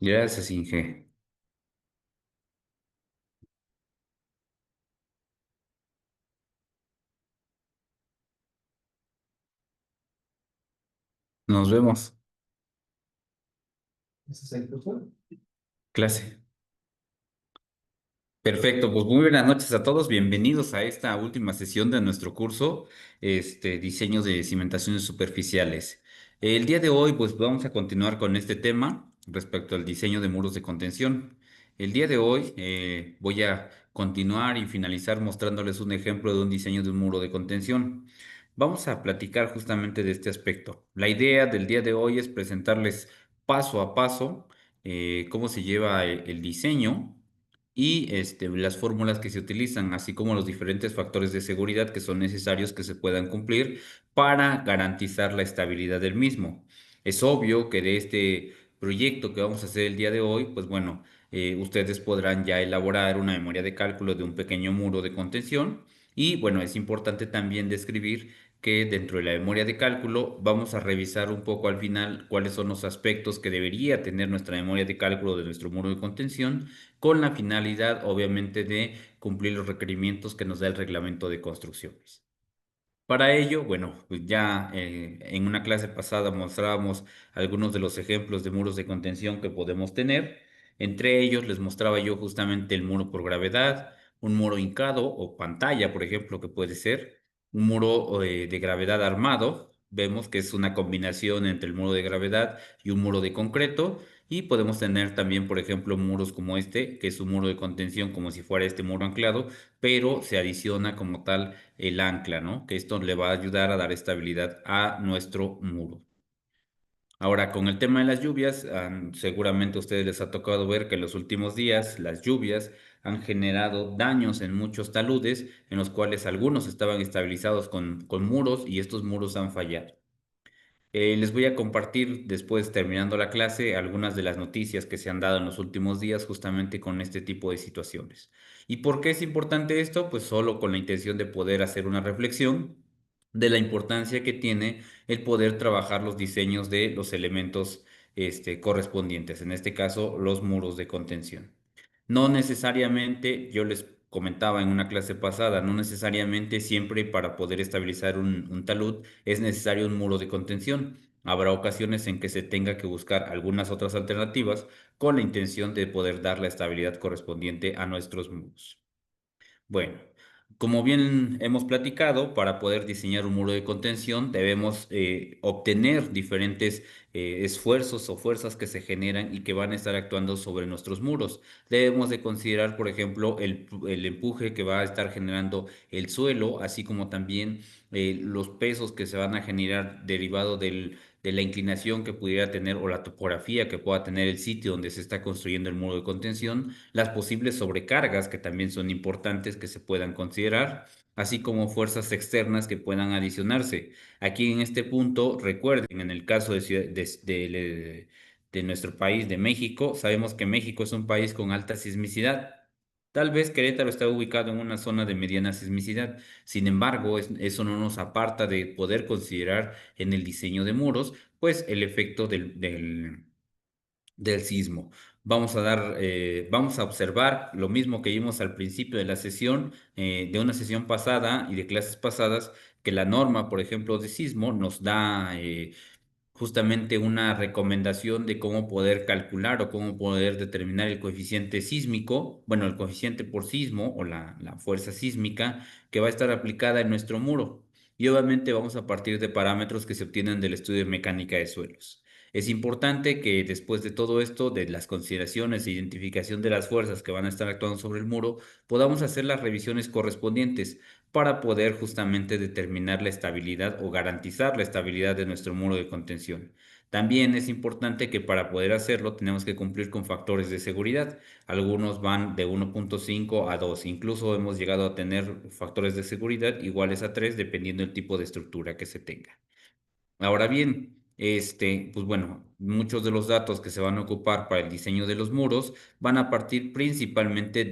Gracias, Inge. Nos vemos. Clase. Perfecto, pues muy buenas noches a todos. Bienvenidos a esta última sesión de nuestro curso, diseño de cimentaciones superficiales. El día de hoy, pues vamos a continuar con este tema respecto al diseño de muros de contención. El día de hoy voy a continuar y finalizar mostrándoles un ejemplo de un diseño de un muro de contención. Vamos a platicar justamente de este aspecto. La idea del día de hoy es presentarles paso a paso cómo se lleva el diseño y las fórmulas que se utilizan, así como los diferentes factores de seguridad que son necesarios que se puedan cumplir para garantizar la estabilidad del mismo. Es obvio que de este proyecto que vamos a hacer el día de hoy, pues bueno, ustedes podrán ya elaborar una memoria de cálculo de un pequeño muro de contención y bueno, es importante también describir que dentro de la memoria de cálculo vamos a revisar un poco al final cuáles son los aspectos que debería tener nuestra memoria de cálculo de nuestro muro de contención con la finalidad, obviamente, de cumplir los requerimientos que nos da el reglamento de construcciones. Para ello, bueno, pues ya en una clase pasada mostrábamos algunos de los ejemplos de muros de contención que podemos tener. Entre ellos les mostraba yo justamente el muro por gravedad, un muro hincado o pantalla, por ejemplo, que puede ser, un muro de gravedad armado. Vemos que es una combinación entre el muro de gravedad y un muro de concreto. Y podemos tener también, por ejemplo, muros como este, que es un muro de contención como si fuera este muro anclado, pero se adiciona como tal el ancla, ¿no? Que esto le va a ayudar a dar estabilidad a nuestro muro. Ahora, con el tema de las lluvias, seguramente a ustedes les ha tocado ver que en los últimos días las lluvias han generado daños en muchos taludes, en los cuales algunos estaban estabilizados con muros y estos muros han fallado. Les voy a compartir después, terminando la clase, algunas de las noticias que se han dado en los últimos días justamente con este tipo de situaciones. ¿Y por qué es importante esto? Pues solo con la intención de poder hacer una reflexión de la importancia que tiene el poder trabajar los diseños de los elementos correspondientes, en este caso los muros de contención. No necesariamente, yo les comentaba en una clase pasada, no necesariamente siempre para poder estabilizar un talud es necesario un muro de contención. Habrá ocasiones en que se tenga que buscar algunas otras alternativas con la intención de poder dar la estabilidad correspondiente a nuestros muros. Bueno, como bien hemos platicado, para poder diseñar un muro de contención debemos obtener diferentes esfuerzos o fuerzas que se generan y que van a estar actuando sobre nuestros muros. Debemos de considerar, por ejemplo, el empuje que va a estar generando el suelo, así como también los pesos que se van a generar derivado de la inclinación que pudiera tener o la topografía que pueda tener el sitio donde se está construyendo el muro de contención, las posibles sobrecargas que también son importantes que se puedan considerar, así como fuerzas externas que puedan adicionarse. Aquí en este punto, recuerden, en el caso de nuestro país, de México, sabemos que México es un país con alta sismicidad. Tal vez Querétaro está ubicado en una zona de mediana sismicidad. Sin embargo, eso no nos aparta de poder considerar en el diseño de muros, pues el efecto del sismo. Vamos a observar lo mismo que vimos al principio de la sesión, de una sesión pasada y de clases pasadas, que la norma, por ejemplo, de sismo nos da justamente una recomendación de cómo poder calcular o cómo poder determinar el coeficiente sísmico, bueno, el coeficiente por sismo o la fuerza sísmica que va a estar aplicada en nuestro muro. Y obviamente vamos a partir de parámetros que se obtienen del estudio de mecánica de suelos. Es importante que después de todo esto, de las consideraciones e identificación de las fuerzas que van a estar actuando sobre el muro, podamos hacer las revisiones correspondientes para poder justamente determinar la estabilidad o garantizar la estabilidad de nuestro muro de contención. También es importante que para poder hacerlo tenemos que cumplir con factores de seguridad. Algunos van de 1.5 a 2. Incluso hemos llegado a tener factores de seguridad iguales a 3 dependiendo del tipo de estructura que se tenga. Ahora bien, pues bueno, muchos de los datos que se van a ocupar para el diseño de los muros van a partir principalmente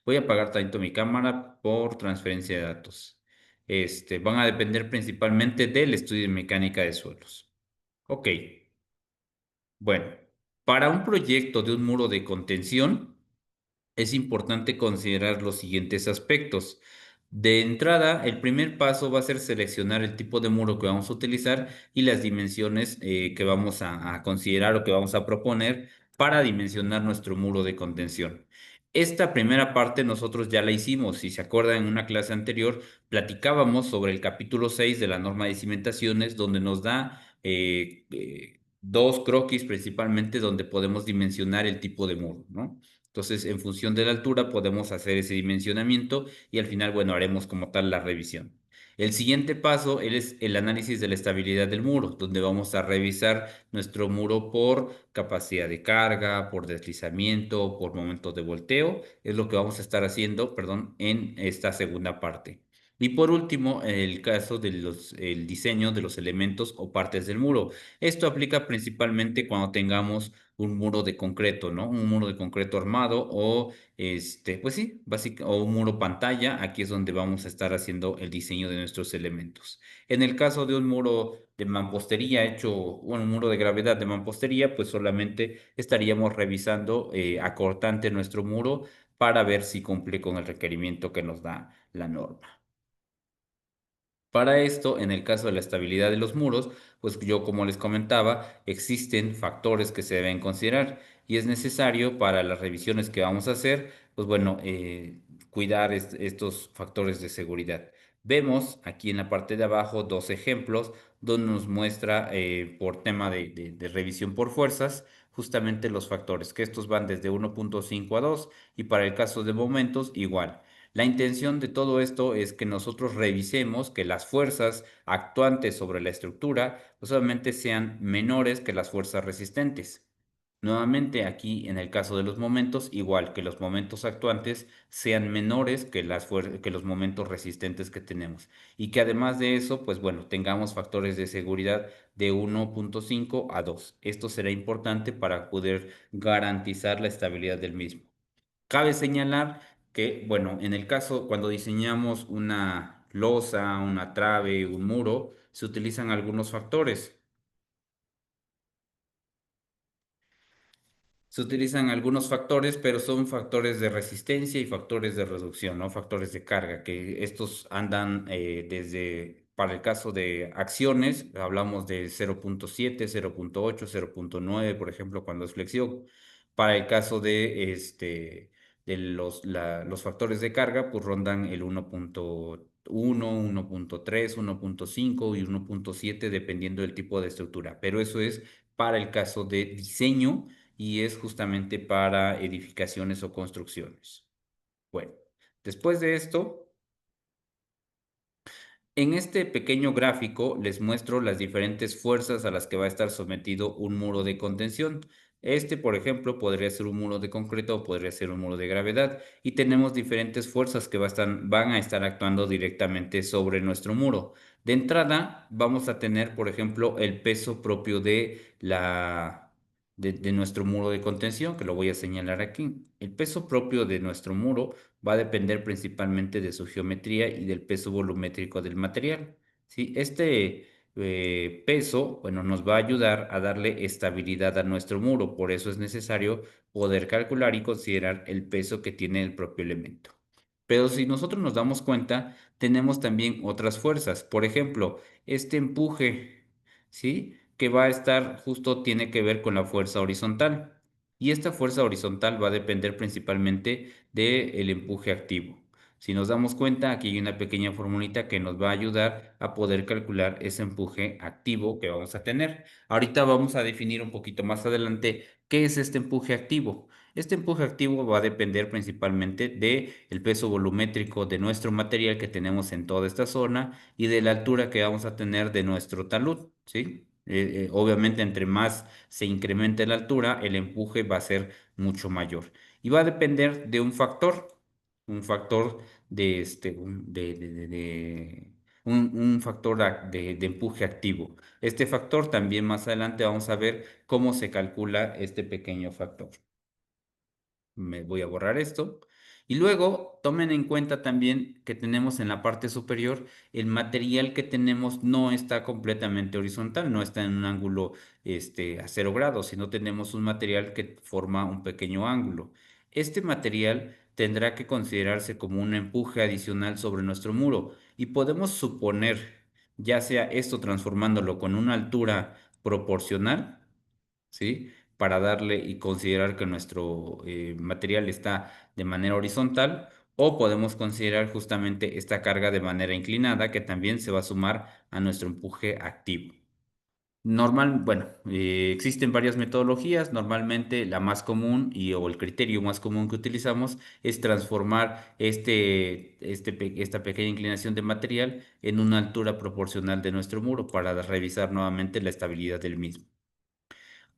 voy a apagar tanto mi cámara por transferencia de datos. Van a depender principalmente del estudio de mecánica de suelos. Ok. Bueno, para un proyecto de un muro de contención, es importante considerar los siguientes aspectos. De entrada, el primer paso va a ser seleccionar el tipo de muro que vamos a utilizar y las dimensiones que vamos a considerar o que vamos a proponer para dimensionar nuestro muro de contención. Esta primera parte nosotros ya la hicimos. Si se acuerdan, en una clase anterior platicábamos sobre el capítulo 6 de la norma de cimentaciones, donde nos da dos croquis principalmente donde podemos dimensionar el tipo de muro, ¿no? Entonces, en función de la altura, podemos hacer ese dimensionamiento y al final, bueno, haremos como tal la revisión. El siguiente paso es el análisis de la estabilidad del muro, donde vamos a revisar nuestro muro por capacidad de carga, por deslizamiento, por momentos de volteo. Es lo que vamos a estar haciendo, perdón, en esta segunda parte. Y por último, el caso de el diseño de los elementos o partes del muro. Esto aplica principalmente cuando tengamos un muro de concreto, ¿no? Un muro de concreto armado o pues sí, o un muro pantalla. Aquí es donde vamos a estar haciendo el diseño de nuestros elementos. En el caso de un muro de mampostería hecho, bueno, un muro de gravedad de mampostería, pues solamente estaríamos revisando a cortante nuestro muro para ver si cumple con el requerimiento que nos da la norma. Para esto, en el caso de la estabilidad de los muros, pues yo como les comentaba, existen factores que se deben considerar y es necesario para las revisiones que vamos a hacer, pues bueno, cuidar estos factores de seguridad. Vemos aquí en la parte de abajo dos ejemplos donde nos muestra por tema de revisión por fuerzas justamente los factores, que estos van desde 1.5 a 2 y para el caso de momentos igual. La intención de todo esto es que nosotros revisemos que las fuerzas actuantes sobre la estructura pues obviamente sean menores que las fuerzas resistentes. Nuevamente aquí en el caso de los momentos, igual que los momentos actuantes sean menores que que los momentos resistentes que tenemos. Y que además de eso, pues bueno, tengamos factores de seguridad de 1.5 a 2. Esto será importante para poder garantizar la estabilidad del mismo. Cabe señalar que, bueno, en el caso cuando diseñamos una losa, una trave, un muro, se utilizan algunos factores. Se utilizan algunos factores, pero son factores de resistencia y factores de reducción, ¿no? Factores de carga, que estos andan para el caso de acciones, hablamos de 0.7, 0.8, 0.9, por ejemplo, cuando es flexión. Para el caso de los factores de carga, pues rondan el 1.1, 1.3, 1.5 y 1.7, dependiendo del tipo de estructura. Pero eso es para el caso de diseño y es justamente para edificaciones o construcciones. Bueno, después de esto, en este pequeño gráfico les muestro las diferentes fuerzas a las que va a estar sometido un muro de contención. Por ejemplo, podría ser un muro de concreto o podría ser un muro de gravedad. Y tenemos diferentes fuerzas que van a estar actuando directamente sobre nuestro muro. De entrada, vamos a tener, por ejemplo, el peso propio de nuestro muro de contención, que lo voy a señalar aquí. El peso propio de nuestro muro va a depender principalmente de su geometría y del peso volumétrico del material. ¿Sí? Peso, bueno, nos va a ayudar a darle estabilidad a nuestro muro, por eso es necesario poder calcular y considerar el peso que tiene el propio elemento. Pero si nosotros nos damos cuenta, tenemos también otras fuerzas. Por ejemplo, este empuje, ¿sí? Que va a estar justo tiene que ver con la fuerza horizontal. Y esta fuerza horizontal va a depender principalmente del empuje activo. Si nos damos cuenta, aquí hay una pequeña formulita que nos va a ayudar a poder calcular ese empuje activo que vamos a tener. Ahorita vamos a definir un poquito más adelante qué es este empuje activo. Este empuje activo va a depender principalmente del peso volumétrico de nuestro material que tenemos en toda esta zona y de la altura que vamos a tener de nuestro talud, ¿sí? Obviamente, entre más se incremente la altura, el empuje va a ser mucho mayor. Y va a depender de un factor de un factor de empuje activo. Este factor también más adelante vamos a ver cómo se calcula este pequeño factor. Me voy a borrar esto. Y luego tomen en cuenta también que tenemos en la parte superior el material que tenemos no está completamente horizontal, no está en un ángulo a 0 grados, sino tenemos un material que forma un pequeño ángulo. Este material tendrá que considerarse como un empuje adicional sobre nuestro muro y podemos suponer, ya sea esto transformándolo con una altura proporcional, ¿sí? Para darle y considerar que nuestro material está de manera horizontal, o podemos considerar justamente esta carga de manera inclinada que también se va a sumar a nuestro empuje activo. Bueno, existen varias metodologías. Normalmente la más común o el criterio más común que utilizamos es transformar esta pequeña inclinación de material en una altura proporcional de nuestro muro para revisar nuevamente la estabilidad del mismo.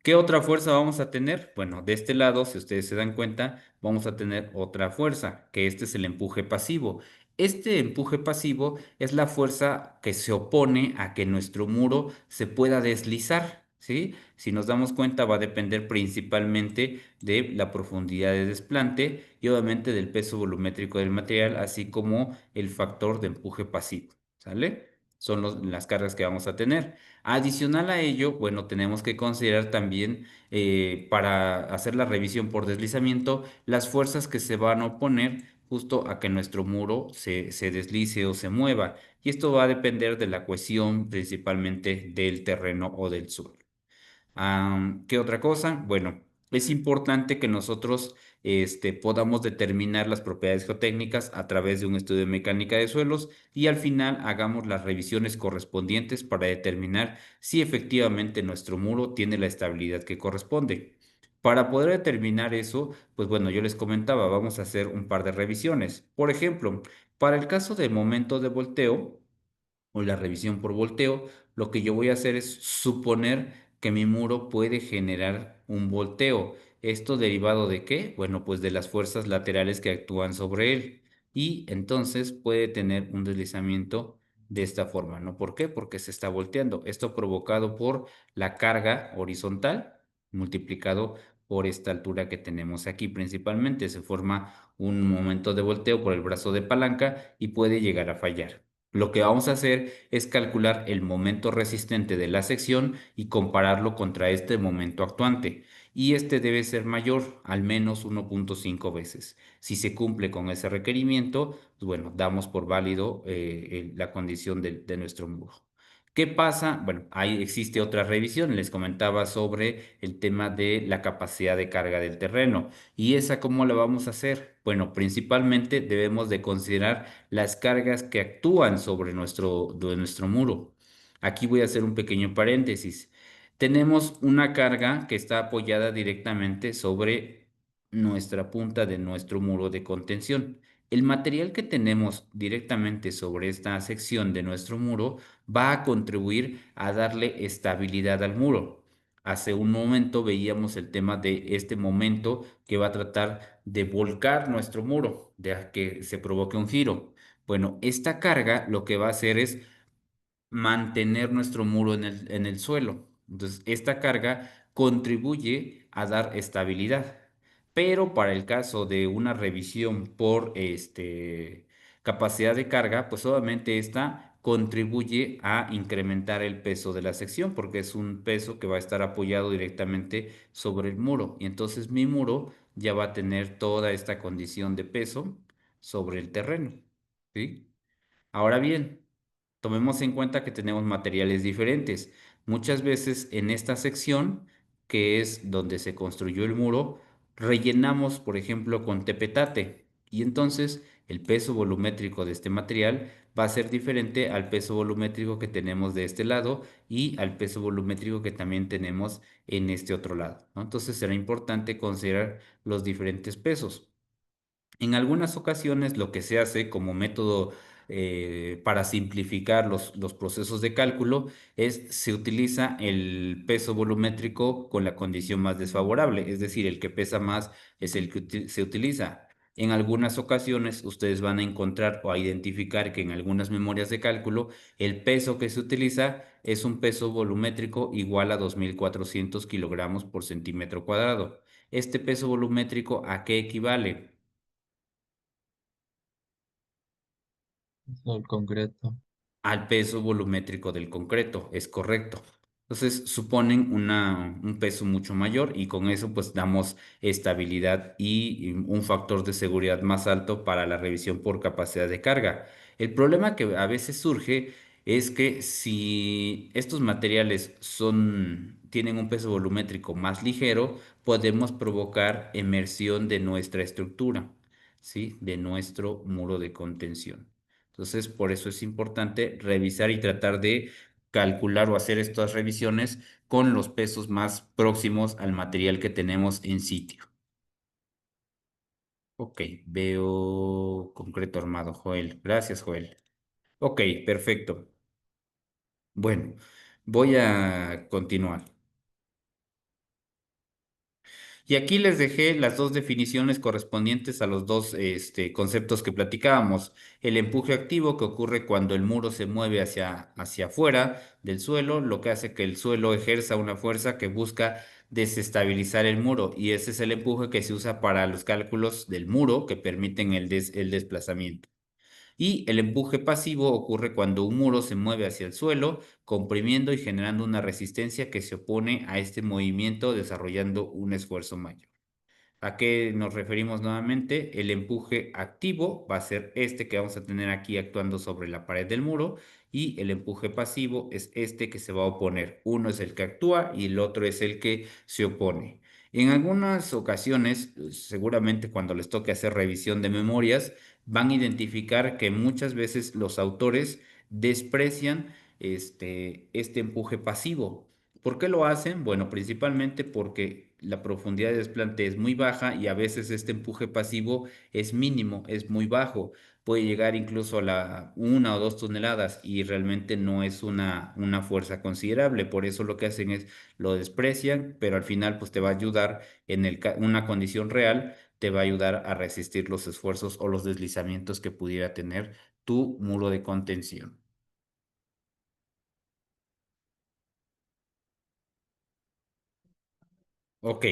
¿Qué otra fuerza vamos a tener? Bueno, de este lado, si ustedes se dan cuenta, vamos a tener otra fuerza, que este es el empuje pasivo. Este empuje pasivo es la fuerza que se opone a que nuestro muro se pueda deslizar, ¿sí? Si nos damos cuenta, va a depender principalmente de la profundidad de desplante y obviamente del peso volumétrico del material, así como el factor de empuje pasivo, ¿sale? Son las cargas que vamos a tener. Adicional a ello, bueno, tenemos que considerar también para hacer la revisión por deslizamiento las fuerzas que se van a oponer justo a que nuestro muro se deslice o se mueva. Y esto va a depender de la cohesión principalmente del terreno o del suelo. ¿Qué otra cosa? Bueno, es importante que nosotros podamos determinar las propiedades geotécnicas a través de un estudio de mecánica de suelos y al final hagamos las revisiones correspondientes para determinar si efectivamente nuestro muro tiene la estabilidad que corresponde. Para poder determinar eso, pues bueno, yo les comentaba, vamos a hacer un par de revisiones. Por ejemplo, para el caso del momento de volteo, o la revisión por volteo, lo que yo voy a hacer es suponer que mi muro puede generar un volteo. ¿Esto derivado de qué? Bueno, pues de las fuerzas laterales que actúan sobre él. Y entonces puede tener un deslizamiento de esta forma, ¿no? ¿Por qué? Porque se está volteando. Esto provocado por la carga horizontal multiplicado por esta altura que tenemos aquí. Principalmente se forma un momento de volteo por el brazo de palanca y puede llegar a fallar. Lo que vamos a hacer es calcular el momento resistente de la sección y compararlo contra este momento actuante. Y este debe ser mayor, al menos 1.5 veces. Si se cumple con ese requerimiento, pues bueno, damos por válido la condición de nuestro muro. ¿Qué pasa? Bueno, ahí existe otra revisión. Les comentaba sobre el tema de la capacidad de carga del terreno. ¿Y esa cómo la vamos a hacer? Bueno, principalmente debemos de considerar las cargas que actúan sobre de nuestro muro. Aquí voy a hacer un pequeño paréntesis. Tenemos una carga que está apoyada directamente sobre nuestra punta de nuestro muro de contención. El material que tenemos directamente sobre esta sección de nuestro muro va a contribuir a darle estabilidad al muro. Hace un momento veíamos el tema de este momento que va a tratar de volcar nuestro muro, de que se provoque un giro. Bueno, esta carga lo que va a hacer es mantener nuestro muro en el suelo. Entonces, esta carga contribuye a dar estabilidad. Pero para el caso de una revisión por capacidad de carga, pues obviamente esta contribuye a incrementar el peso de la sección porque es un peso que va a estar apoyado directamente sobre el muro. Y entonces mi muro ya va a tener toda esta condición de peso sobre el terreno. ¿Sí? Ahora bien, tomemos en cuenta que tenemos materiales diferentes. Muchas veces en esta sección, que es donde se construyó el muro, rellenamos, por ejemplo, con tepetate. Y entonces el peso volumétrico de este material va a ser diferente al peso volumétrico que tenemos de este lado y al peso volumétrico que también tenemos en este otro lado, ¿no? Entonces será importante considerar los diferentes pesos. En algunas ocasiones lo que se hace como método para simplificar los procesos de cálculo es se utiliza el peso volumétrico con la condición más desfavorable, es decir, el que pesa más es el que se utiliza. En algunas ocasiones ustedes van a encontrar o a identificar que en algunas memorias de cálculo el peso que se utiliza es un peso volumétrico igual a 2.400 kilogramos por centímetro cuadrado. ¿Este peso volumétrico a qué equivale? Eso, el concreto. al peso volumétrico del concreto, es correcto. Entonces suponen un peso mucho mayor y con eso pues damos estabilidad y un factor de seguridad más alto para la revisión por capacidad de carga. El problema que a veces surge es que si estos materiales tienen un peso volumétrico más ligero, podemos provocar emersión de nuestra estructura, ¿sí? De nuestro muro de contención. Entonces, por eso es importante revisar y tratar de calcular o hacer estas revisiones con los pesos más próximos al material que tenemos en sitio. Ok, veo concreto armado, Joel. Gracias, Joel. Ok, perfecto. Bueno, voy a continuar. Y aquí les dejé las dos definiciones correspondientes a los dos conceptos que platicábamos. El empuje activo, que ocurre cuando el muro se mueve hacia afuera del suelo, lo que hace que el suelo ejerza una fuerza que busca desestabilizar el muro. Y ese es el empuje que se usa para los cálculos del muro que permiten el desplazamiento. Y el empuje pasivo ocurre cuando un muro se mueve hacia el suelo, comprimiendo y generando una resistencia que se opone a este movimiento, desarrollando un esfuerzo mayor. ¿A qué nos referimos nuevamente? El empuje activo va a ser este que vamos a tener aquí actuando sobre la pared del muro y el empuje pasivo es este que se va a oponer. Uno es el que actúa y el otro es el que se opone. En algunas ocasiones, seguramente cuando les toque hacer revisión de memorias, van a identificar que muchas veces los autores desprecian este empuje pasivo. ¿Por qué lo hacen? Bueno, principalmente porque la profundidad de desplante es muy baja y a veces este empuje pasivo es mínimo, es muy bajo. Puede llegar incluso a la 1 o 2 toneladas y realmente no es una fuerza considerable. Por eso lo que hacen es lo desprecian, pero al final pues te va a ayudar una condición real, te va a ayudar a resistir los esfuerzos o los deslizamientos que pudiera tener tu muro de contención. Ok,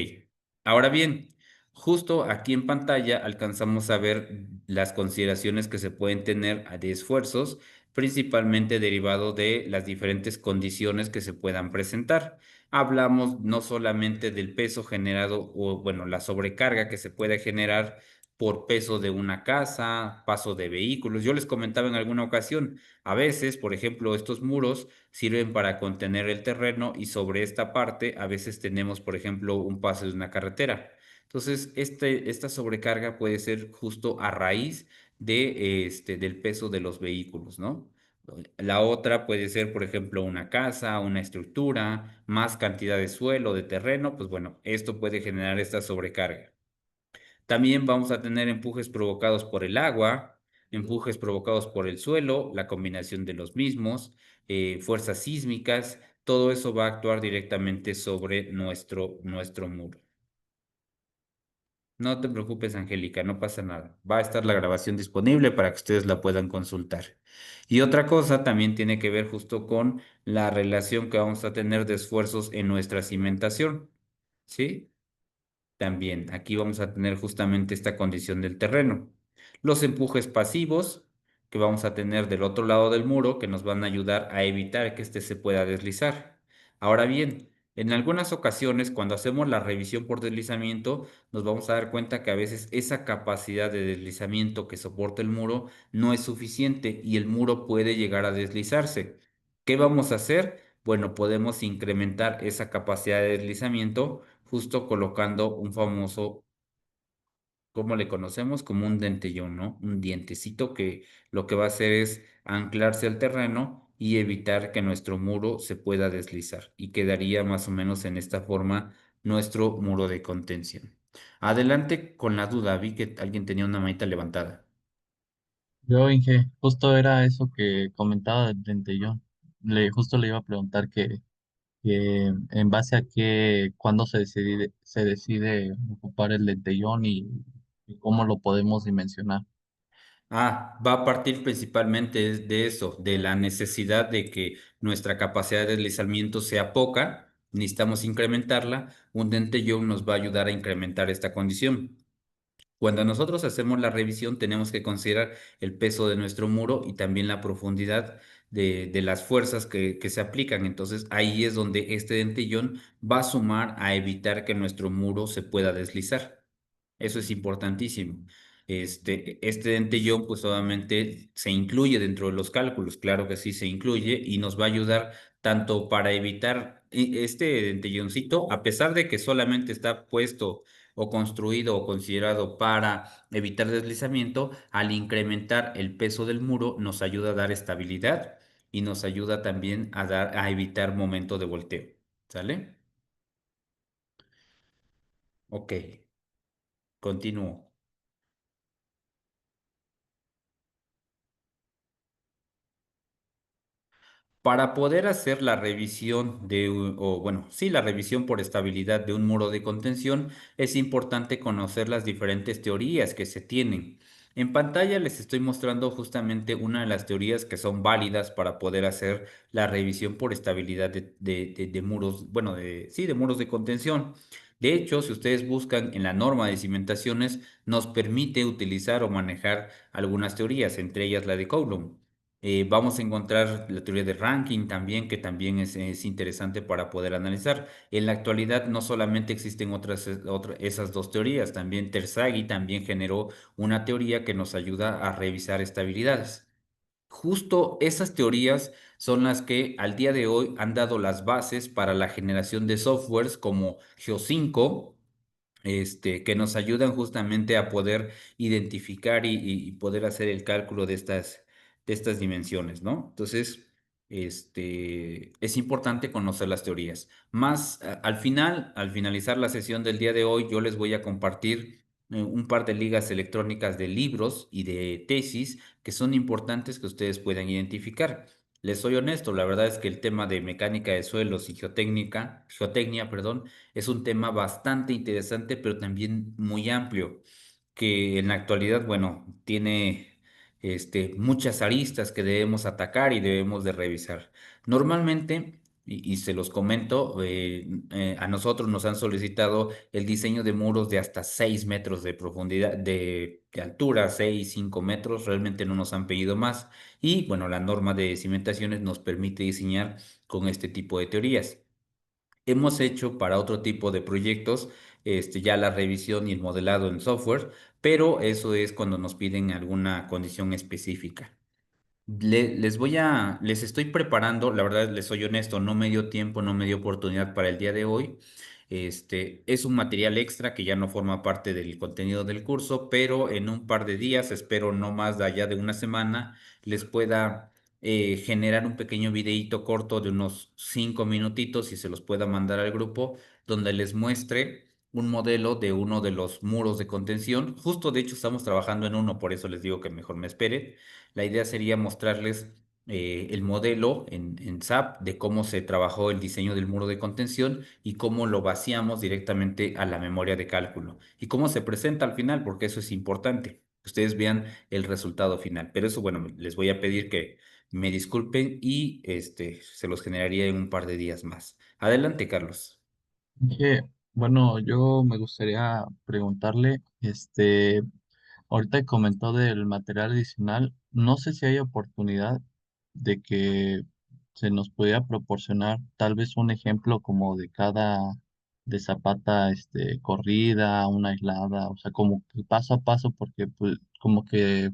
ahora bien, justo aquí en pantalla alcanzamos a ver las consideraciones que se pueden tener de esfuerzos, principalmente derivado de las diferentes condiciones que se puedan presentar. Hablamos no solamente del peso generado o, bueno, la sobrecarga que se puede generar por peso de una casa, paso de vehículos. Yo les comentaba en alguna ocasión, a veces, por ejemplo, estos muros sirven para contener el terreno y sobre esta parte a veces tenemos, por ejemplo, un paso de una carretera. Entonces, esta sobrecarga puede ser justo a raíz del peso de los vehículos, ¿no? La otra puede ser, por ejemplo, una casa, una estructura, más cantidad de suelo, de terreno, pues bueno, esto puede generar esta sobrecarga. También vamos a tener empujes provocados por el agua, empujes provocados por el suelo, la combinación de los mismos, fuerzas sísmicas, todo eso va a actuar directamente sobre nuestro muro. No te preocupes, Angélica, no pasa nada. Va a estar la grabación disponible para que ustedes la puedan consultar. Y otra cosa también tiene que ver justo con la relación que vamos a tener de esfuerzos en nuestra cimentación. ¿Sí? También aquí vamos a tener justamente esta condición del terreno. Los empujes pasivos que vamos a tener del otro lado del muro que nos van a ayudar a evitar que éste se pueda deslizar. Ahora bien, en algunas ocasiones cuando hacemos la revisión por deslizamiento nos vamos a dar cuenta que a veces esa capacidad de deslizamiento que soporta el muro no es suficiente y el muro puede llegar a deslizarse. ¿Qué vamos a hacer? Bueno, podemos incrementar esa capacidad de deslizamiento justo colocando un famoso, como le conocemos, como un dentellón, ¿no? Un dientecito que lo que va a hacer es anclarse al terreno y evitar que nuestro muro se pueda deslizar y quedaría más o menos en esta forma nuestro muro de contención. Adelante con la duda, vi que alguien tenía una manita levantada. Yo, Inge, justo era eso que comentaba del lentillón. Justo le iba a preguntar que en base a qué, cuándo se decide ocupar el lentillón y cómo lo podemos dimensionar. Va a partir principalmente de eso, de la necesidad de que nuestra capacidad de deslizamiento sea poca, necesitamos incrementarla, un dentellón nos va a ayudar a incrementar esta condición. Cuando nosotros hacemos la revisión, tenemos que considerar el peso de nuestro muro y también la profundidad de las fuerzas que se aplican. Entonces, ahí es donde este dentellón va a sumar a evitar que nuestro muro se pueda deslizar. Eso es importantísimo. Este dentellón, pues obviamente se incluye dentro de los cálculos, claro que sí se incluye y nos va a ayudar tanto para evitar este dentelloncito, a pesar de que solamente está puesto o construido o considerado para evitar deslizamiento, al incrementar el peso del muro nos ayuda a dar estabilidad y nos ayuda también a evitar momento de volteo. ¿Sale? Ok, continúo. Para poder hacer la revisión o bueno, sí, la revisión por estabilidad de un muro de contención, es importante conocer las diferentes teorías que se tienen. En pantalla les estoy mostrando justamente una de las teorías que son válidas para poder hacer la revisión por estabilidad de muros, bueno, sí, de muros de contención. De hecho, si ustedes buscan en la norma de cimentaciones, nos permite utilizar o manejar algunas teorías, entre ellas la de Coulomb. Vamos a encontrar la teoría de ranking también, que también es interesante para poder analizar. En la actualidad no solamente existen esas dos teorías, también Terzaghi también generó una teoría que nos ayuda a revisar estabilidades. Justo esas teorías son las que al día de hoy han dado las bases para la generación de softwares como Geo5, que nos ayudan justamente a poder identificar y poder hacer el cálculo de estas dimensiones, ¿no? Entonces, es importante conocer las teorías. Más al final, al finalizar la sesión del día de hoy, yo les voy a compartir un par de ligas electrónicas de libros y de tesis que son importantes que ustedes puedan identificar. Les soy honesto, la verdad es que el tema de mecánica de suelos y geotecnia, perdón, es un tema bastante interesante, pero también muy amplio, que en la actualidad, bueno, tiene muchas aristas que debemos atacar y debemos de revisar. Normalmente, y se los comento, a nosotros nos han solicitado el diseño de muros de hasta 6 metros de profundidad, de altura, 6 5 metros, realmente no nos han pedido más. Y bueno, la norma de cimentaciones nos permite diseñar con este tipo de teorías. Hemos hecho para otro tipo de proyectos, ya la revisión y el modelado en software, pero eso es cuando nos piden alguna condición específica. Les estoy preparando, la verdad les soy honesto, no me dio tiempo, no me dio oportunidad para el día de hoy. Es un material extra que ya no forma parte del contenido del curso, pero en un par de días, espero no más de allá de una semana, les pueda generar un pequeño videíto corto de unos 5 minutitos y se los pueda mandar al grupo donde les muestre un modelo de uno de los muros de contención. Justo de hecho estamos trabajando en uno, por eso les digo que mejor me espere. La idea sería mostrarles el modelo en SAP de cómo se trabajó el diseño del muro de contención y cómo lo vaciamos directamente a la memoria de cálculo y cómo se presenta al final, porque eso es importante. Que ustedes vean el resultado final. Pero eso, bueno, les voy a pedir que me disculpen y se los generaría en un par de días más. Adelante, Carlos. Inge, bueno, yo me gustaría preguntarle, ahorita que comentó del material adicional, no sé si hay oportunidad de que se nos pudiera proporcionar tal vez un ejemplo como de cada, de zapata, corrida, una aislada, o sea, como que paso a paso, porque pues como que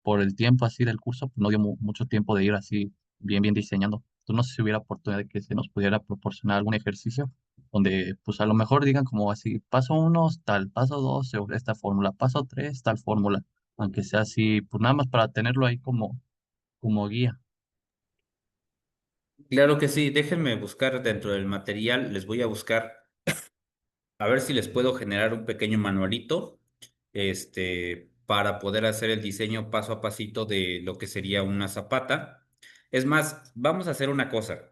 por el tiempo así del curso, pues no dio mucho tiempo de ir así bien diseñando. Entonces no sé si hubiera oportunidad de que se nos pudiera proporcionar algún ejercicio donde pues a lo mejor digan como así, paso uno tal, paso dos sobre esta fórmula, paso tres tal fórmula, aunque sea así, pues nada más para tenerlo ahí como guía. Claro que sí, déjenme buscar dentro del material, les voy a buscar a ver si les puedo generar un pequeño manualito, para poder hacer el diseño paso a pasito de lo que sería una zapata. Es más, vamos a hacer una cosa.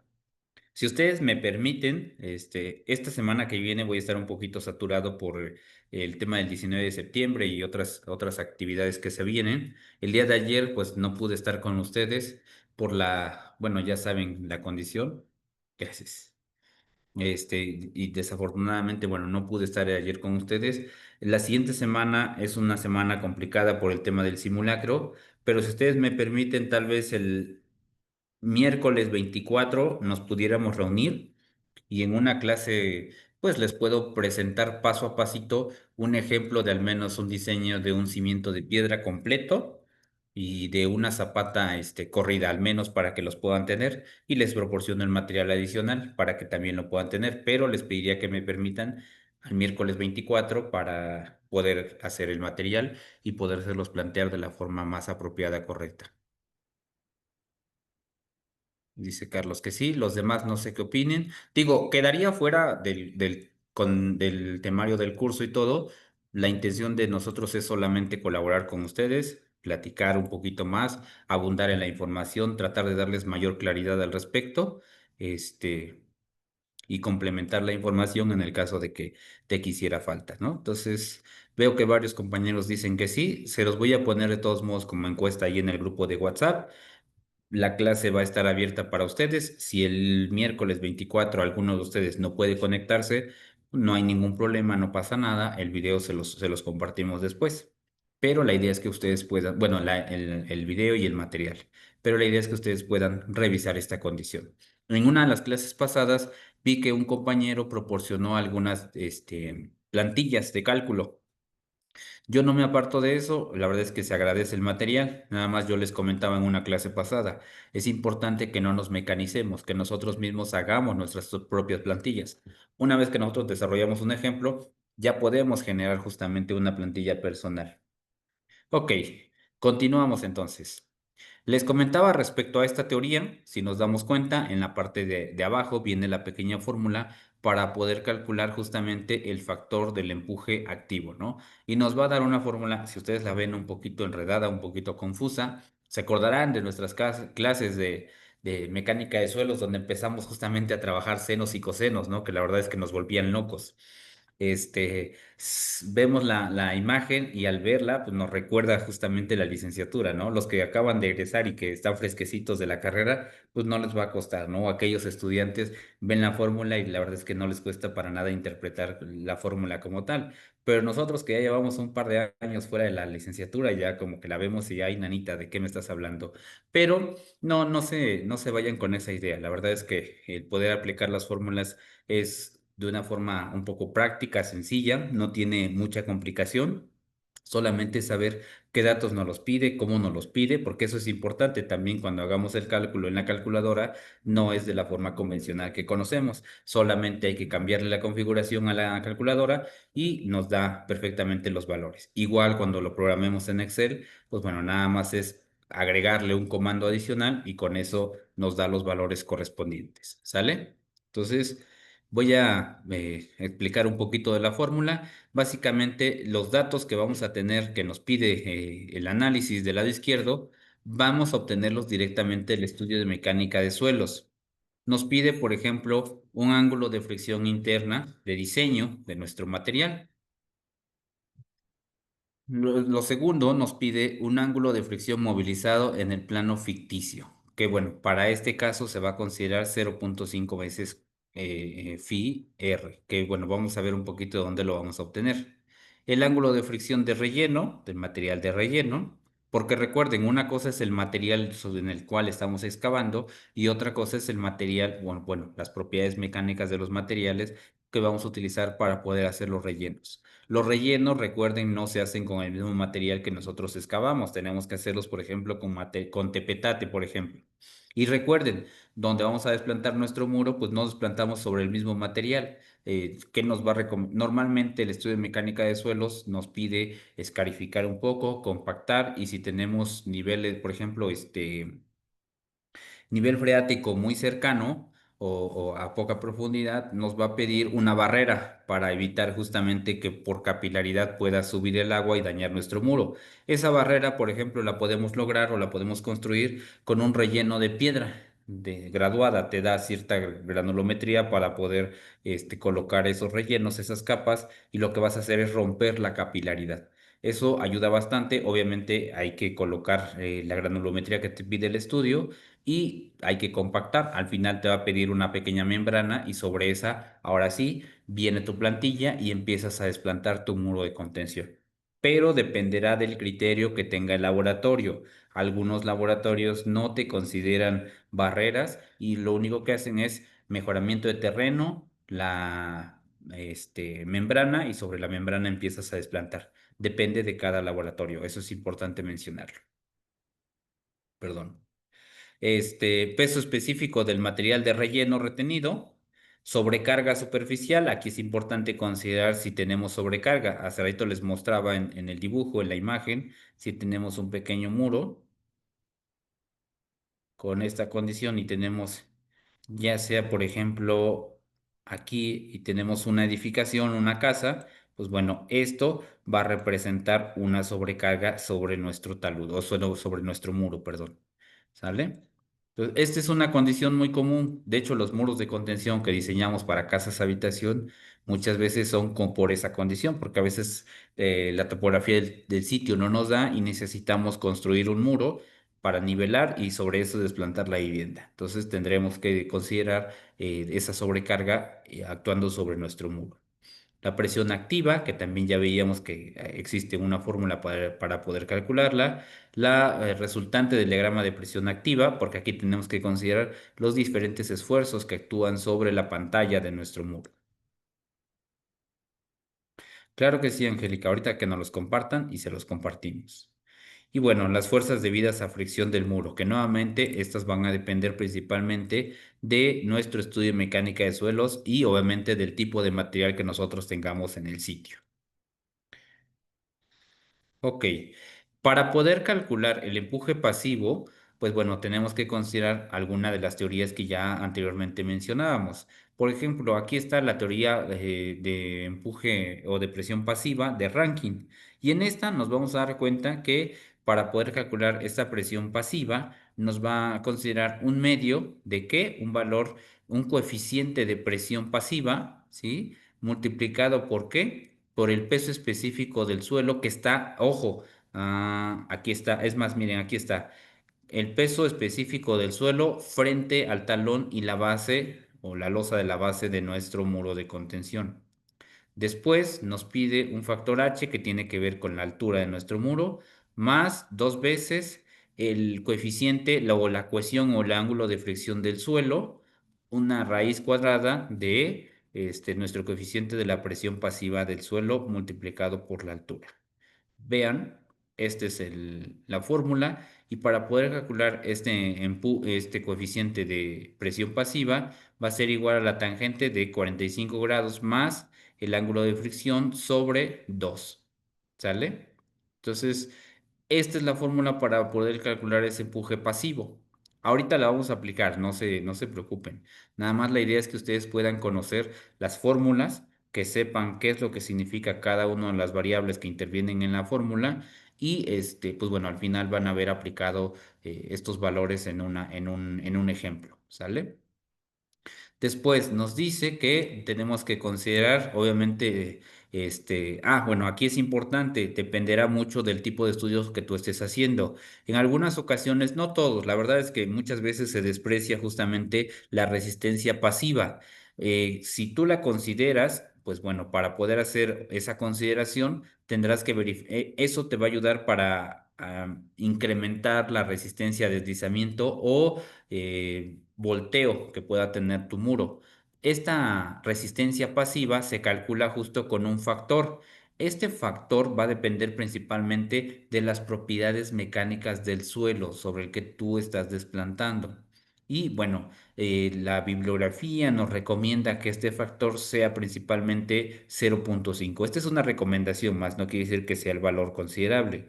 Si ustedes me permiten, esta semana que viene voy a estar un poquito saturado por el tema del 19 de septiembre y otras actividades que se vienen. El día de ayer, pues no pude estar con ustedes por bueno, ya saben la condición. Gracias. y desafortunadamente, bueno, no pude estar ayer con ustedes. La siguiente semana es una semana complicada por el tema del simulacro, pero si ustedes me permiten, tal vez el miércoles 24 nos pudiéramos reunir y en una clase, pues les puedo presentar paso a pasito un ejemplo de al menos un diseño de un cimiento de piedra completo y de una zapata, corrida, al menos para que los puedan tener y les proporciono el material adicional para que también lo puedan tener, pero les pediría que me permitan al miércoles 24 para poder hacer el material y podérselos plantear de la forma más apropiada, correcta. Dice Carlos que sí, los demás no sé qué opinen. Digo, quedaría fuera del temario del curso y todo. La intención de nosotros es solamente colaborar con ustedes, platicar un poquito más, abundar en la información, tratar de darles mayor claridad al respecto, este, y complementar la información en el caso de que te quisiera falta, ¿no? Entonces, veo que varios compañeros dicen que sí. Se los voy a poner de todos modos como encuesta ahí en el grupo de WhatsApp. La clase va a estar abierta para ustedes. Si el miércoles 24 alguno de ustedes no puede conectarse, no hay ningún problema, no pasa nada. El video se los compartimos después. Pero la idea es que ustedes puedan, bueno, el video y el material. Pero la idea es que ustedes puedan revisar esta condición. En una de las clases pasadas vi que un compañero proporcionó algunas, plantillas de cálculo. Yo no me aparto de eso, la verdad es que se agradece el material, nada más yo les comentaba en una clase pasada, es importante que no nos mecanicemos, que nosotros mismos hagamos nuestras propias plantillas. Una vez que nosotros desarrollamos un ejemplo, ya podemos generar justamente una plantilla personal. Ok, continuamos entonces. Les comentaba respecto a esta teoría, si nos damos cuenta, en la parte de abajo viene la pequeña fórmula para poder calcular justamente el factor del empuje activo, ¿no? Y nos va a dar una fórmula, si ustedes la ven un poquito enredada, un poquito confusa, se acordarán de nuestras clases de mecánica de suelos, donde empezamos justamente a trabajar senos y cosenos, ¿no? Que la verdad es que nos volvían locos. Vemos la imagen y al verla, pues nos recuerda justamente la licenciatura, ¿no? Los que acaban de egresar y que están fresquecitos de la carrera, pues no les va a costar, ¿no? Aquellos estudiantes ven la fórmula y la verdad es que no les cuesta para nada interpretar la fórmula como tal. Pero nosotros que ya llevamos un par de años fuera de la licenciatura, ya como que la vemos y ay, nanita, ¿de qué me estás hablando? Pero no se vayan con esa idea. La verdad es que el poder aplicar las fórmulas es de una forma un poco práctica, sencilla, no tiene mucha complicación. Solamente saber qué datos nos los pide, cómo nos los pide, porque eso es importante también cuando hagamos el cálculo en la calculadora, no es de la forma convencional que conocemos. Solamente hay que cambiarle la configuración a la calculadora y nos da perfectamente los valores. Igual cuando lo programemos en Excel, pues bueno, nada más es agregarle un comando adicional y con eso nos da los valores correspondientes. ¿Sale? Entonces, voy a explicar un poquito de la fórmula. Básicamente, los datos que vamos a tener que nos pide el análisis del lado izquierdo, vamos a obtenerlos directamente del estudio de mecánica de suelos. Nos pide, por ejemplo, un ángulo de fricción interna de diseño de nuestro material. Lo segundo nos pide un ángulo de fricción movilizado en el plano ficticio, que bueno, para este caso se va a considerar 0,5 veces phi r, que bueno, vamos a ver un poquito de dónde lo vamos a obtener. El ángulo de fricción de relleno, del material de relleno, porque recuerden, una cosa es el material en el cual estamos excavando y otra cosa es el material, bueno, las propiedades mecánicas de los materiales que vamos a utilizar para poder hacer los rellenos. Los rellenos, recuerden, no se hacen con el mismo material que nosotros excavamos. Tenemos que hacerlos, por ejemplo, con tepetate, por ejemplo. Y recuerden, donde vamos a desplantar nuestro muro, pues no desplantamos sobre el mismo material. ¿Qué nos va a Normalmente el estudio de mecánica de suelos nos pide escarificar un poco, compactar y si tenemos niveles, por ejemplo, nivel freático muy cercano o a poca profundidad, nos va a pedir una barrera para evitar justamente que por capilaridad pueda subir el agua y dañar nuestro muro. Esa barrera, por ejemplo, la podemos lograr o la podemos construir con un relleno de piedra. Graduada te da cierta granulometría para poder colocar esos rellenos, esas capas, y lo que vas a hacer es romper la capilaridad. Eso ayuda bastante. Obviamente hay que colocar la granulometría que te pide el estudio y hay que compactar. Al final te va a pedir una pequeña membrana y sobre esa, ahora sí, viene tu plantilla y empiezas a desplantar tu muro de contención. Pero dependerá del criterio que tenga el laboratorio. Algunos laboratorios no te consideran barreras y lo único que hacen es mejoramiento de terreno, la membrana y sobre la membrana empiezas a desplantar. Depende de cada laboratorio, eso es importante mencionarlo. Perdón. Peso específico del material de relleno retenido. Sobrecarga superficial, aquí es importante considerar si tenemos sobrecarga. Hace rato les mostraba en el dibujo, en la imagen, si tenemos un pequeño muro con esta condición y tenemos ya sea, por ejemplo, aquí y tenemos una edificación, una casa, pues bueno, esto va a representar una sobrecarga sobre nuestro talud o sobre nuestro muro, perdón. ¿Sale? Entonces, esta es una condición muy común. De hecho, los muros de contención que diseñamos para casas habitación muchas veces son por esa condición, porque a veces la topografía del sitio no nos da y necesitamos construir un muro para nivelar y sobre eso desplantar la vivienda. Entonces tendremos que considerar esa sobrecarga actuando sobre nuestro muro. La presión activa, que también ya veíamos que existe una fórmula para poder calcularla. La resultante del diagrama de presión activa, porque aquí tenemos que considerar los diferentes esfuerzos que actúan sobre la pantalla de nuestro muro. Claro que sí, Angélica, ahorita que nos los compartan y se los compartimos. Y bueno, las fuerzas debidas a fricción del muro, que nuevamente estas van a depender principalmente de nuestro estudio de mecánica de suelos y obviamente del tipo de material que nosotros tengamos en el sitio. Ok, para poder calcular el empuje pasivo, pues bueno, tenemos que considerar alguna de las teorías que ya anteriormente mencionábamos. Por ejemplo, aquí está la teoría de empuje o de presión pasiva de Rankine. Y en esta nos vamos a dar cuenta que para poder calcular esta presión pasiva, nos va a considerar un medio de qué, un valor, un coeficiente de presión pasiva, ¿sí? Multiplicado por qué, por el peso específico del suelo que está, ojo, aquí está, es más, miren, aquí está, el peso específico del suelo frente al talón y la base o la losa de la base de nuestro muro de contención. Después nos pide un factor H que tiene que ver con la altura de nuestro muro, más dos veces el coeficiente o la cohesión o el ángulo de fricción del suelo, una raíz cuadrada de nuestro coeficiente de la presión pasiva del suelo multiplicado por la altura. Vean, esta es la fórmula y para poder calcular este coeficiente de presión pasiva va a ser igual a la tangente de 45 grados más el ángulo de fricción sobre 2. ¿Sale? Entonces, esta es la fórmula para poder calcular ese empuje pasivo. Ahorita la vamos a aplicar, no se preocupen. Nada más la idea es que ustedes puedan conocer las fórmulas, que sepan qué es lo que significa cada una de las variables que intervienen en la fórmula y pues bueno, al final van a haber aplicado estos valores en un ejemplo, ¿sale? Después nos dice que tenemos que considerar, obviamente, bueno, aquí es importante, dependerá mucho del tipo de estudios que tú estés haciendo. En algunas ocasiones, no todos, la verdad es que muchas veces se desprecia justamente la resistencia pasiva. Si tú la consideras, pues bueno, para poder hacer esa consideración, tendrás que verificar, eso te va a ayudar para incrementar la resistencia de deslizamiento o volteo que pueda tener tu muro. Esta resistencia pasiva se calcula justo con un factor. Este factor va a depender principalmente de las propiedades mecánicas del suelo sobre el que tú estás desplantando. Y bueno, la bibliografía nos recomienda que este factor sea principalmente 0,5. Esta es una recomendación más, no quiere decir que sea el valor considerable.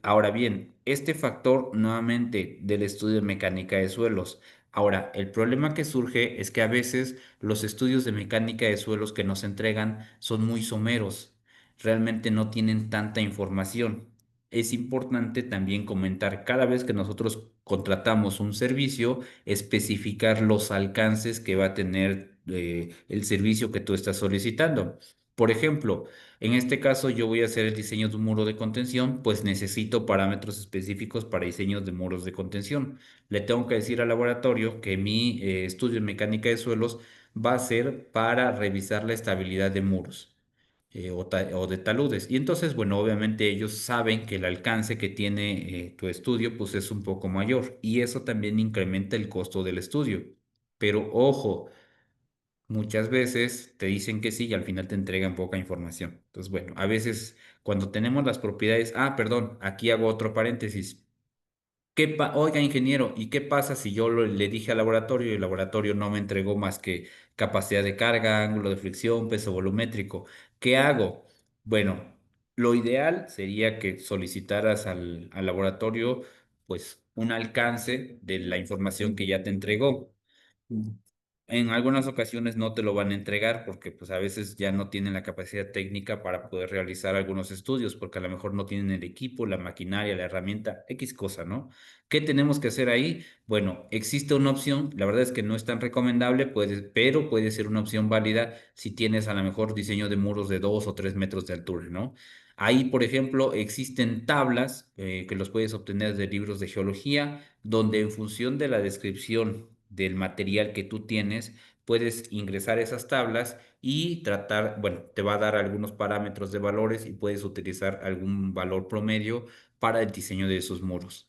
Ahora bien, este factor nuevamente del estudio de mecánica de suelos. Ahora, el problema que surge es que a veces los estudios de mecánica de suelos que nos entregan son muy someros, realmente no tienen tanta información. Es importante también comentar cada vez que nosotros contratamos un servicio, especificar los alcances que va a tener el servicio que tú estás solicitando. Por ejemplo, en este caso yo voy a hacer el diseño de un muro de contención, pues necesito parámetros específicos para diseños de muros de contención. Le tengo que decir al laboratorio que mi estudio en mecánica de suelos va a ser para revisar la estabilidad de muros o de taludes. Y entonces, bueno, obviamente ellos saben que el alcance que tiene tu estudio pues es un poco mayor y eso también incrementa el costo del estudio. Pero ojo. Muchas veces te dicen que sí y al final te entregan poca información. Entonces, bueno, a veces cuando tenemos las propiedades, perdón, aquí hago otro paréntesis. Oiga, ingeniero, ¿y qué pasa si yo le dije al laboratorio y el laboratorio no me entregó más que capacidad de carga, ángulo de fricción, peso volumétrico? ¿Qué hago? Bueno, lo ideal sería que solicitaras al laboratorio pues un alcance de la información que ya te entregó. En algunas ocasiones no te lo van a entregar porque pues a veces ya no tienen la capacidad técnica para poder realizar algunos estudios porque a lo mejor no tienen el equipo, la maquinaria, la herramienta, X cosa, ¿no? ¿Qué tenemos que hacer ahí? Bueno, existe una opción, la verdad es que no es tan recomendable, pero puede ser una opción válida si tienes a lo mejor diseño de muros de 2 o 3 metros de altura, ¿no? Ahí, por ejemplo, existen tablas que los puedes obtener de libros de geología, donde en función de la descripción del material que tú tienes, puedes ingresar esas tablas y tratar, bueno, te va a dar algunos parámetros de valores y puedes utilizar algún valor promedio para el diseño de esos muros.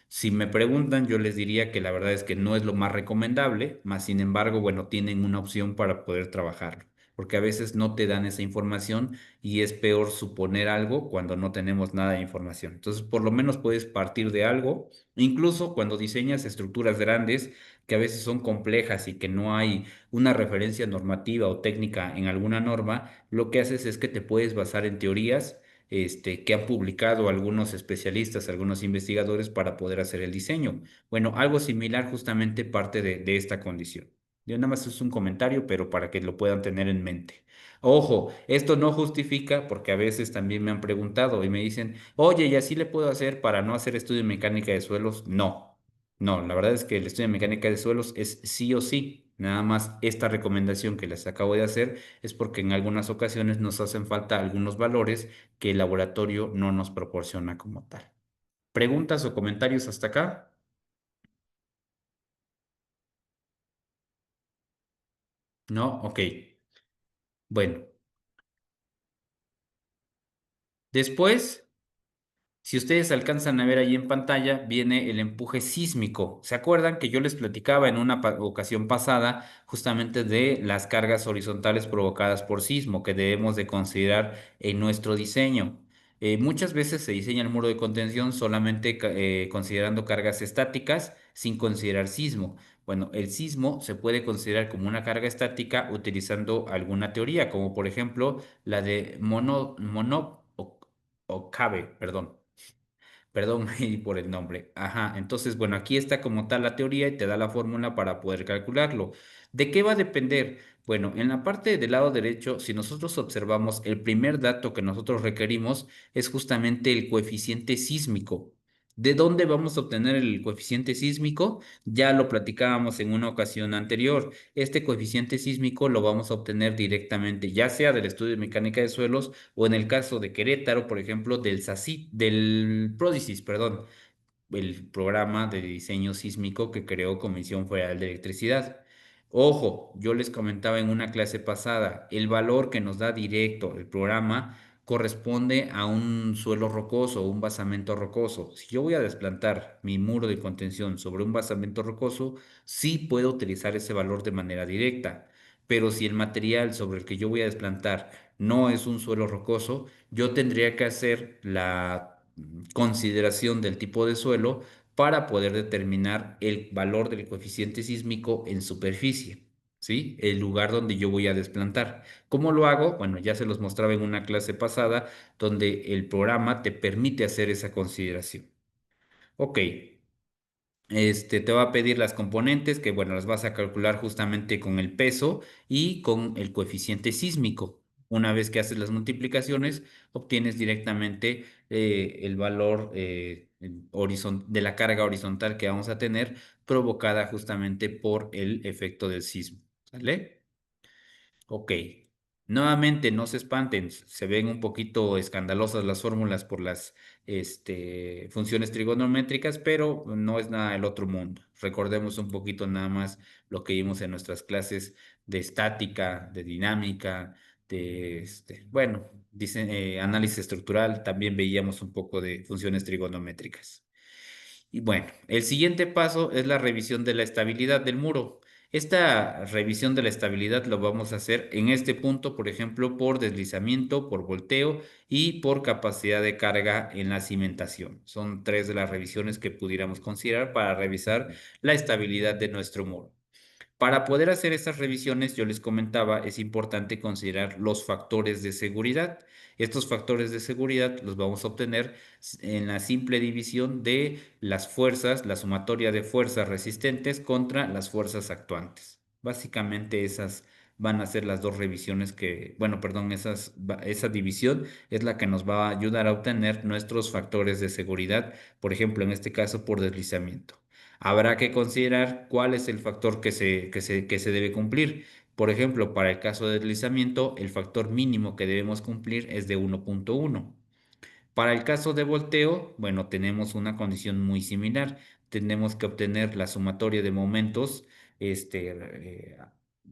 Si me preguntan, yo les diría que la verdad es que no es lo más recomendable, más sin embargo, bueno, tienen una opción para poder trabajarlo, porque a veces no te dan esa información y es peor suponer algo cuando no tenemos nada de información. Entonces, por lo menos puedes partir de algo, incluso cuando diseñas estructuras grandes que a veces son complejas y que no hay una referencia normativa o técnica en alguna norma, lo que haces es que te puedes basar en teorías que han publicado algunos especialistas, algunos investigadores para poder hacer el diseño. Bueno, algo similar justamente parte de esta condición. Yo nada más es un comentario, pero para que lo puedan tener en mente. Ojo, esto no justifica porque a veces también me han preguntado y me dicen, oye, ¿y así le puedo hacer para no hacer estudio de mecánica de suelos? No, no, la verdad es que el estudio de mecánica de suelos es sí o sí. Nada más esta recomendación que les acabo de hacer es porque en algunas ocasiones nos hacen falta algunos valores que el laboratorio no nos proporciona como tal. ¿Preguntas o comentarios hasta acá? No, ok. Bueno, después. Si ustedes alcanzan a ver ahí en pantalla, viene el empuje sísmico. ¿Se acuerdan que yo les platicaba en una ocasión pasada justamente de las cargas horizontales provocadas por sismo que debemos de considerar en nuestro diseño? Muchas veces se diseña el muro de contención solamente considerando cargas estáticas sin considerar sismo. Bueno, el sismo se puede considerar como una carga estática utilizando alguna teoría, como por ejemplo la de o Cabe, perdón. Perdón ahí por el nombre. Ajá, entonces, bueno, aquí está como tal la teoría y te da la fórmula para poder calcularlo. ¿De qué va a depender? Bueno, en la parte del lado derecho, si nosotros observamos, el primer dato que nosotros requerimos es justamente el coeficiente sísmico. ¿De dónde vamos a obtener el coeficiente sísmico? Ya lo platicábamos en una ocasión anterior. Este coeficiente sísmico lo vamos a obtener directamente, ya sea del estudio de mecánica de suelos o en el caso de Querétaro, por ejemplo, del SACIT, del PRODISIS, perdón, el programa de diseño sísmico que creó Comisión Federal de Electricidad. Ojo, yo les comentaba en una clase pasada, el valor que nos da directo el programa corresponde a un suelo rocoso o un basamento rocoso. Si yo voy a desplantar mi muro de contención sobre un basamento rocoso, sí puedo utilizar ese valor de manera directa. Pero si el material sobre el que yo voy a desplantar no es un suelo rocoso, yo tendría que hacer la consideración del tipo de suelo para poder determinar el valor del coeficiente sísmico en superficie, ¿sí? El lugar donde yo voy a desplantar. ¿Cómo lo hago? Bueno, ya se los mostraba en una clase pasada donde el programa te permite hacer esa consideración. Ok, te va a pedir las componentes que, bueno, las vas a calcular justamente con el peso y con el coeficiente sísmico. Una vez que haces las multiplicaciones, obtienes directamente el valor de la carga horizontal que vamos a tener provocada justamente por el efecto del sismo. ¿Sale? Ok. Nuevamente, no se espanten, se ven un poquito escandalosas las fórmulas por las funciones trigonométricas, pero no es nada del otro mundo. Recordemos un poquito nada más lo que vimos en nuestras clases de estática, de dinámica, bueno, análisis estructural, también veíamos un poco de funciones trigonométricas. Y bueno, el siguiente paso es la revisión de la estabilidad del muro. Esta revisión de la estabilidad lo vamos a hacer en este punto, por ejemplo, por deslizamiento, por volteo y por capacidad de carga en la cimentación. Son tres de las revisiones que pudiéramos considerar para revisar la estabilidad de nuestro muro. Para poder hacer estas revisiones, yo les comentaba, es importante considerar los factores de seguridad. Estos factores de seguridad los vamos a obtener en la simple división de las fuerzas, la sumatoria de fuerzas resistentes contra las fuerzas actuantes. Básicamente esas van a ser las dos revisiones que, bueno, perdón, esa división es la que nos va a ayudar a obtener nuestros factores de seguridad, por ejemplo, en este caso por deslizamiento. Habrá que considerar cuál es el factor que se debe cumplir. Por ejemplo, para el caso de deslizamiento, el factor mínimo que debemos cumplir es de 1.1. Para el caso de volteo, bueno, tenemos una condición muy similar. Tenemos que obtener la sumatoria de momentos este, eh,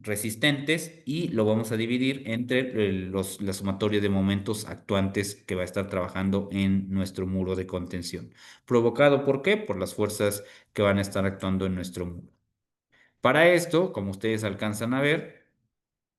resistentes y lo vamos a dividir entre la sumatoria de momentos actuantes que va a estar trabajando en nuestro muro de contención. ¿Provocado por qué? Por las fuerzas que van a estar actuando en nuestro muro. Para esto, como ustedes alcanzan a ver,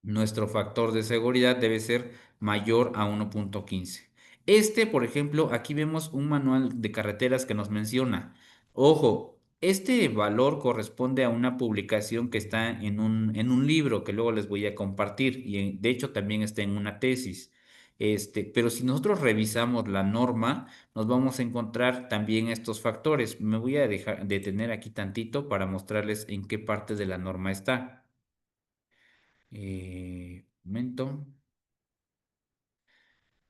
nuestro factor de seguridad debe ser mayor a 1.15. Por ejemplo, aquí vemos un manual de carreteras que nos menciona. Ojo, este valor corresponde a una publicación que está en un libro que luego les voy a compartir y de hecho también está en una tesis. Pero si nosotros revisamos la norma, nos vamos a encontrar también estos factores. Me voy a detener aquí tantito para mostrarles en qué parte de la norma está. Momento.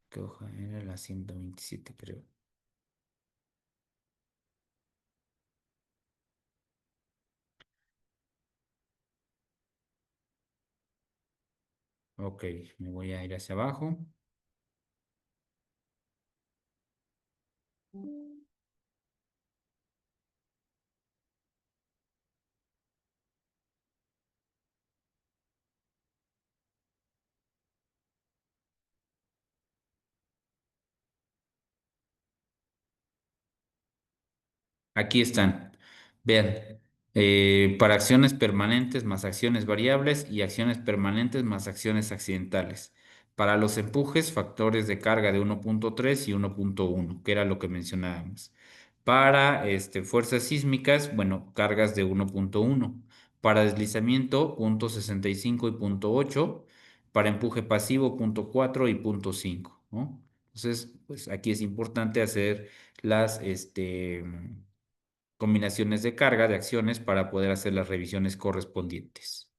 ¿Qué hoja era? La 127, creo. Ok, me voy a ir hacia abajo. Aquí están. Vean, para acciones permanentes más acciones variables y acciones permanentes más acciones accidentales. Para los empujes, factores de carga de 1.3 y 1.1, que era lo que mencionábamos. Para fuerzas sísmicas, bueno, cargas de 1.1. Para deslizamiento, punto 65 y punto 8. Para empuje pasivo, punto 4 y punto 5, ¿no? Entonces, pues aquí es importante hacer las, combinaciones de carga de acciones para poder hacer las revisiones correspondientes.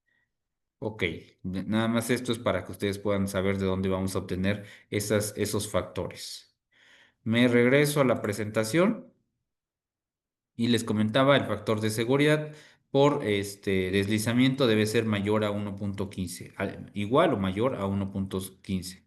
Ok, nada más esto es para que ustedes puedan saber de dónde vamos a obtener esos factores. Me regreso a la presentación y les comentaba el factor de seguridad por deslizamiento debe ser mayor a 1.15, igual o mayor a 1.15.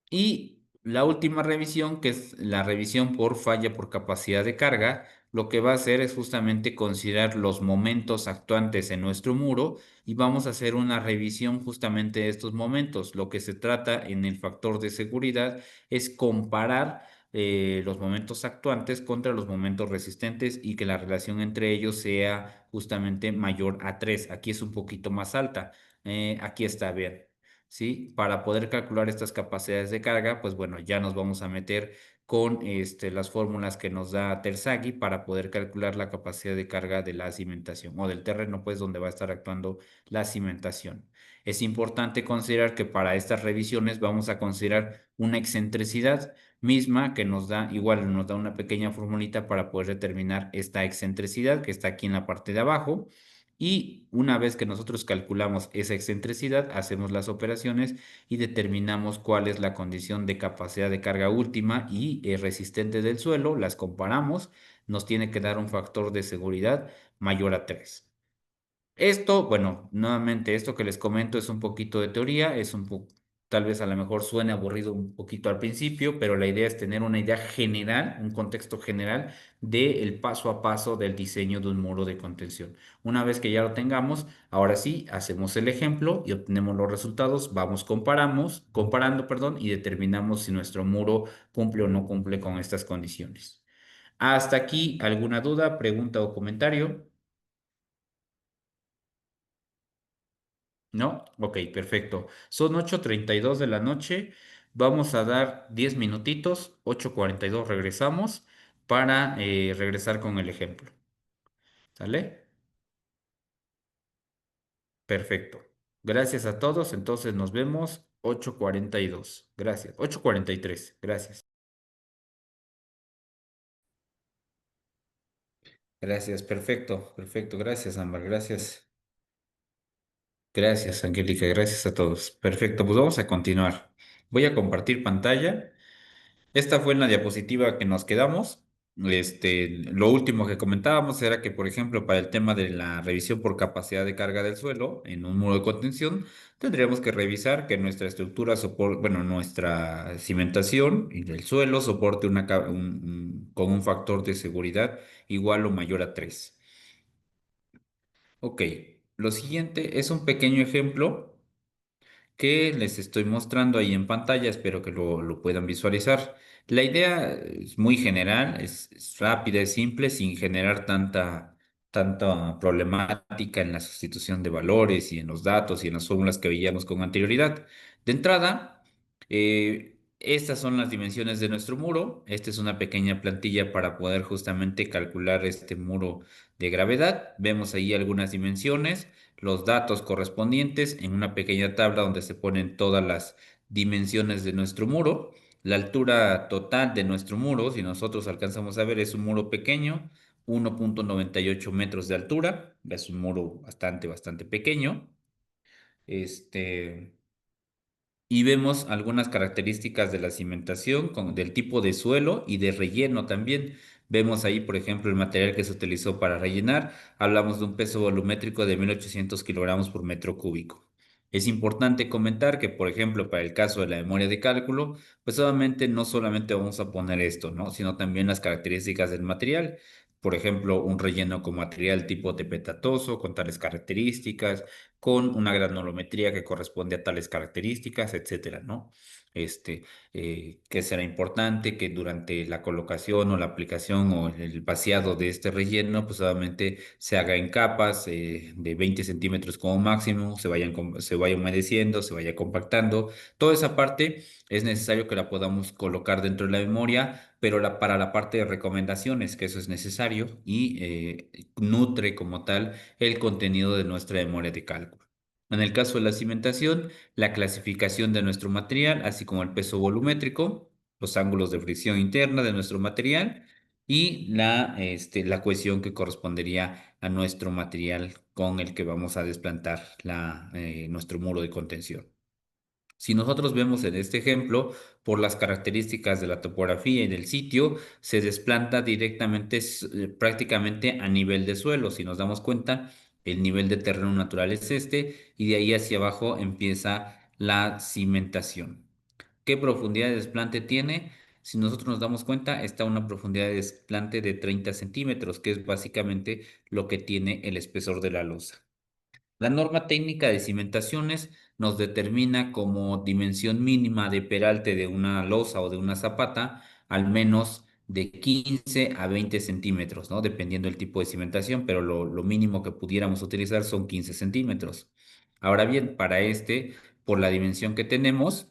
Y la última revisión, que es la revisión por falla por capacidad de carga, lo que va a hacer es justamente considerar los momentos actuantes en nuestro muro y vamos a hacer una revisión justamente de estos momentos. Lo que se trata en el factor de seguridad es comparar los momentos actuantes contra los momentos resistentes y que la relación entre ellos sea justamente mayor a 3. Aquí es un poquito más alta. Aquí está, vean. ¿Sí? Para poder calcular estas capacidades de carga, pues bueno, ya nos vamos a meter con las fórmulas que nos da Terzaghi para poder calcular la capacidad de carga de la cimentación o del terreno, pues donde va a estar actuando la cimentación. Es importante considerar que para estas revisiones vamos a considerar una excentricidad misma que nos da una pequeña formulita para poder determinar esta excentricidad que está aquí en la parte de abajo. Y una vez que nosotros calculamos esa excentricidad, hacemos las operaciones y determinamos cuál es la condición de capacidad de carga última y resistente del suelo, las comparamos, nos tiene que dar un factor de seguridad mayor a 3. Esto, bueno, nuevamente, esto que les comento es un poquito de teoría, es un poco, tal vez a lo mejor suene aburrido un poquito al principio, pero la idea es tener una idea general, un contexto general del paso a paso del diseño de un muro de contención. Una vez que ya lo tengamos, ahora sí, hacemos el ejemplo y obtenemos los resultados, vamos comparando, perdón, y determinamos si nuestro muro cumple o no cumple con estas condiciones. Hasta aquí, ¿alguna duda, pregunta o comentario? ¿No? Ok, perfecto. Son 8:32 de la noche. Vamos a dar 10 minutitos. 8:42 regresamos para regresar con el ejemplo. ¿Sale? Perfecto. Gracias a todos. Entonces nos vemos 8:42. Gracias. 8:43. Gracias. Gracias. Perfecto. Perfecto. Gracias, Ámbar. Gracias. Gracias, Angélica. Gracias a todos. Perfecto. Pues vamos a continuar. Voy a compartir pantalla. Esta fue en la diapositiva que nos quedamos. Lo último que comentábamos era que, por ejemplo, para el tema de la revisión por capacidad de carga del suelo en un muro de contención, tendríamos que revisar que nuestra estructura soporte, bueno, nuestra cimentación y del suelo soporte con un factor de seguridad igual o mayor a 3. Ok, lo siguiente es un pequeño ejemplo que les estoy mostrando ahí en pantalla, espero que lo puedan visualizar. La idea es muy general, es rápida, es simple, sin generar tanta problemática en la sustitución de valores y en los datos y en las fórmulas que veíamos con anterioridad. De entrada, estas son las dimensiones de nuestro muro. Esta es una pequeña plantilla para poder justamente calcular este muro de gravedad. Vemos ahí algunas dimensiones, los datos correspondientes en una pequeña tabla donde se ponen todas las dimensiones de nuestro muro. La altura total de nuestro muro, si nosotros alcanzamos a ver, es un muro pequeño, 1,98 metros de altura. Es un muro bastante pequeño. Este, y vemos algunas características de la cimentación, del tipo de suelo y de relleno también. Vemos ahí, por ejemplo, el material que se utilizó para rellenar. Hablamos de un peso volumétrico de 1.800 kilogramos por metro cúbico. Es importante comentar que, por ejemplo, para el caso de la memoria de cálculo, pues obviamente no solamente vamos a poner esto, ¿no? Sino también las características del material. Por ejemplo, un relleno con material tipo tepetatoso, con tales características, con una granulometría que corresponde a tales características, etcétera, ¿no? Este, que será importante que durante la colocación o la aplicación o el vaciado de este relleno, pues obviamente se haga en capas de 20 centímetros como máximo, se vaya humedeciendo, se vaya compactando. Toda esa parte es necesario que la podamos colocar dentro de la memoria, pero para la parte de recomendaciones, que eso es necesario y nutre como tal el contenido de nuestra memoria de cálculo. En el caso de la cimentación, la clasificación de nuestro material, así como el peso volumétrico, los ángulos de fricción interna de nuestro material y la cohesión que correspondería a nuestro material con el que vamos a desplantar nuestro muro de contención. Si nosotros vemos en este ejemplo, por las características de la topografía y del sitio, se desplanta directamente, prácticamente a nivel de suelo. Si nos damos cuenta, el nivel de terreno natural es este y de ahí hacia abajo empieza la cimentación. ¿Qué profundidad de desplante tiene? Si nosotros nos damos cuenta, está a una profundidad de desplante de 30 centímetros, que es básicamente lo que tiene el espesor de la losa. La norma técnica de cimentaciones nos determina como dimensión mínima de peralte de una losa o de una zapata al menos de 15 a 20 centímetros, ¿no? Dependiendo del tipo de cimentación, pero lo mínimo que pudiéramos utilizar son 15 centímetros. Ahora bien, para por la dimensión que tenemos,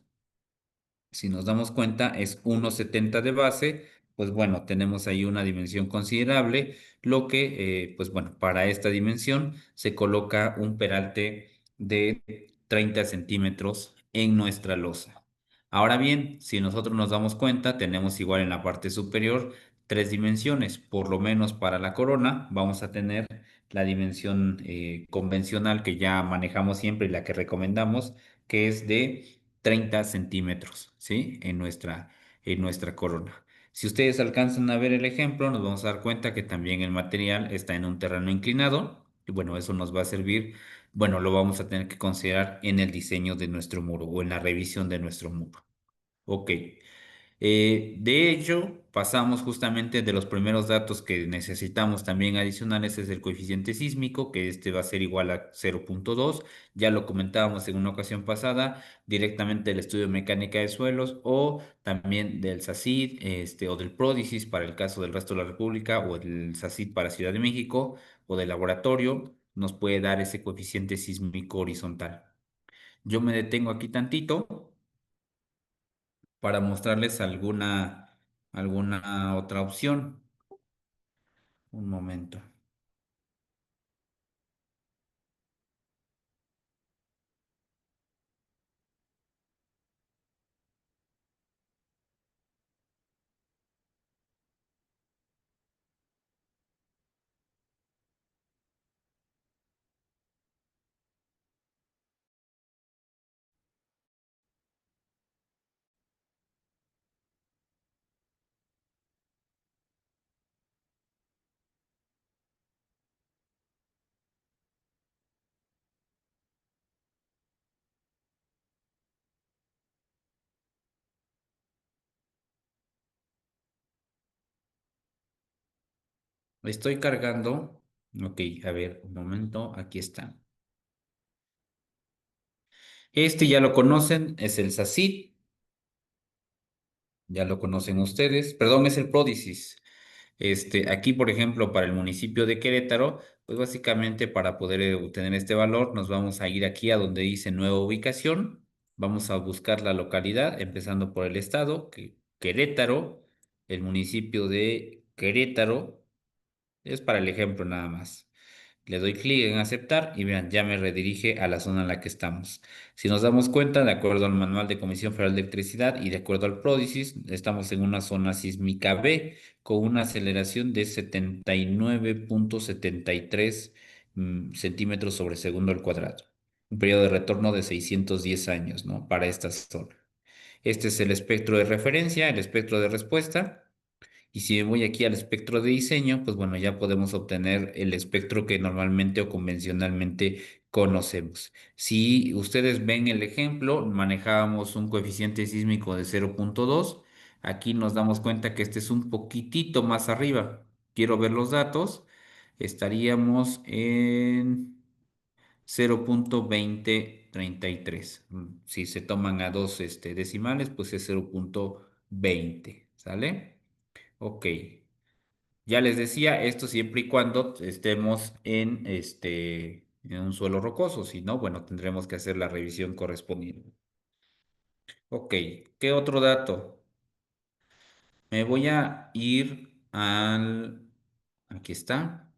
si nos damos cuenta, es 1,70 de base, pues bueno, tenemos ahí una dimensión considerable, lo que, pues bueno, para esta dimensión se coloca un peralte de 30 centímetros en nuestra losa. Ahora bien, si nosotros nos damos cuenta, tenemos igual en la parte superior tres dimensiones, por lo menos para la corona, vamos a tener la dimensión convencional que ya manejamos siempre y la que recomendamos, que es de 30 centímetros, ¿sí? En nuestra corona. Si ustedes alcanzan a ver el ejemplo, nos vamos a dar cuenta que también el material está en un terreno inclinado. Y bueno, eso nos va a servir, bueno, lo vamos a tener que considerar en el diseño de nuestro muro o en la revisión de nuestro muro. Ok. De hecho, pasamos justamente de los primeros datos que necesitamos también adicionales es el coeficiente sísmico, que este va a ser igual a 0,2. Ya lo comentábamos en una ocasión pasada, directamente del estudio de mecánica de suelos o también del SACID, o del PRODISIS para el caso del resto de la República o el SACID para Ciudad de México o del laboratorio, nos puede dar ese coeficiente sísmico horizontal. Yo me detengo aquí tantito para mostrarles alguna otra opción. Un momento. Estoy cargando. Ok, a ver, un momento. Aquí está. Este ya lo conocen, es el SACID. Ya lo conocen ustedes. Perdón, es el Pródisis. Aquí, por ejemplo, para el municipio de Querétaro, pues básicamente para poder obtener este valor, nos vamos a ir aquí a donde dice nueva ubicación. Vamos a buscar la localidad, empezando por el estado, Querétaro, el municipio de Querétaro. Es para el ejemplo nada más. Le doy clic en aceptar y vean, ya me redirige a la zona en la que estamos. Si nos damos cuenta, de acuerdo al Manual de Comisión Federal de Electricidad y de acuerdo al PRODISIS, estamos en una zona sísmica B con una aceleración de 79,73 centímetros sobre segundo al cuadrado. Un periodo de retorno de 610 años, ¿no? Para esta zona. Este es el espectro de referencia, el espectro de respuesta. Y si me voy aquí al espectro de diseño, pues bueno, ya podemos obtener el espectro que normalmente o convencionalmente conocemos. Si ustedes ven el ejemplo, manejábamos un coeficiente sísmico de 0,2. Aquí nos damos cuenta que este es un poquitito más arriba. Quiero ver los datos. Estaríamos en 0,2033. Si se toman a dos decimales, pues es 0,20. ¿Sale? Ok, ya les decía, esto siempre y cuando estemos en un suelo rocoso, si no, bueno, tendremos que hacer la revisión correspondiente. Ok, ¿qué otro dato? Me voy a ir aquí está.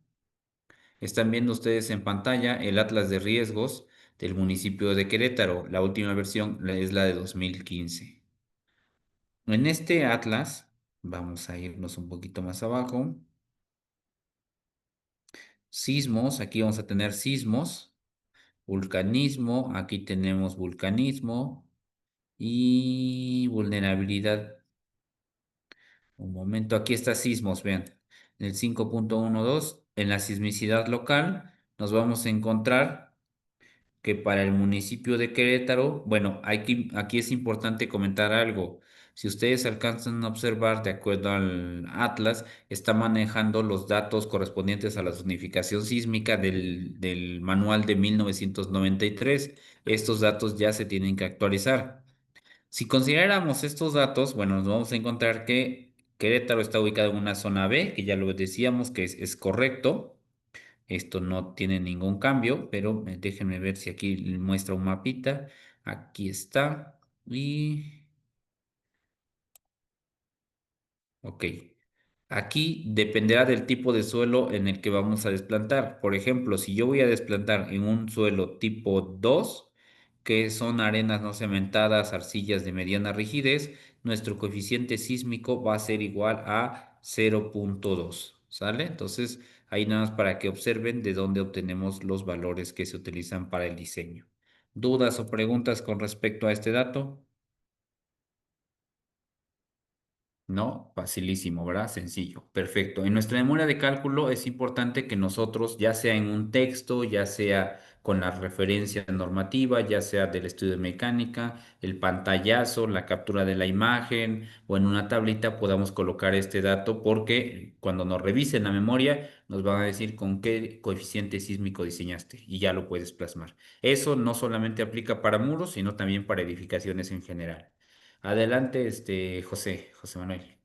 Están viendo ustedes en pantalla el Atlas de Riesgos del municipio de Querétaro. La última versión es la de 2015. En este Atlas, vamos a irnos un poquito más abajo. Sismos, aquí vamos a tener sismos. Vulcanismo, aquí tenemos vulcanismo y vulnerabilidad. Un momento, aquí está sismos, vean. En el 5,12, en la sismicidad local, nos vamos a encontrar que para el municipio de Querétaro, bueno, aquí es importante comentar algo. Si ustedes alcanzan a observar, de acuerdo al Atlas, está manejando los datos correspondientes a la zonificación sísmica del manual de 1993. Estos datos ya se tienen que actualizar. Si consideráramos estos datos, bueno, nos vamos a encontrar que Querétaro está ubicado en una zona B, que ya lo decíamos que es correcto. Esto no tiene ningún cambio, pero déjenme ver si aquí muestra un mapita. Aquí está. Y, ok. Aquí dependerá del tipo de suelo en el que vamos a desplantar. Por ejemplo, si yo voy a desplantar en un suelo tipo 2, que son arenas no cementadas, arcillas de mediana rigidez, nuestro coeficiente sísmico va a ser igual a 0,2. ¿Sale? Entonces, ahí nada más para que observen de dónde obtenemos los valores que se utilizan para el diseño. ¿Dudas o preguntas con respecto a este dato? No, facilísimo, ¿verdad? Sencillo. Perfecto. En nuestra memoria de cálculo es importante que nosotros, ya sea en un texto, ya sea con la referencia normativa, ya sea del estudio de mecánica, el pantallazo, la captura de la imagen o en una tablita, podamos colocar este dato porque cuando nos revisen la memoria nos van a decir con qué coeficiente sísmico diseñaste y ya lo puedes plasmar. Eso no solamente aplica para muros, sino también para edificaciones en general. Adelante, José Manuel.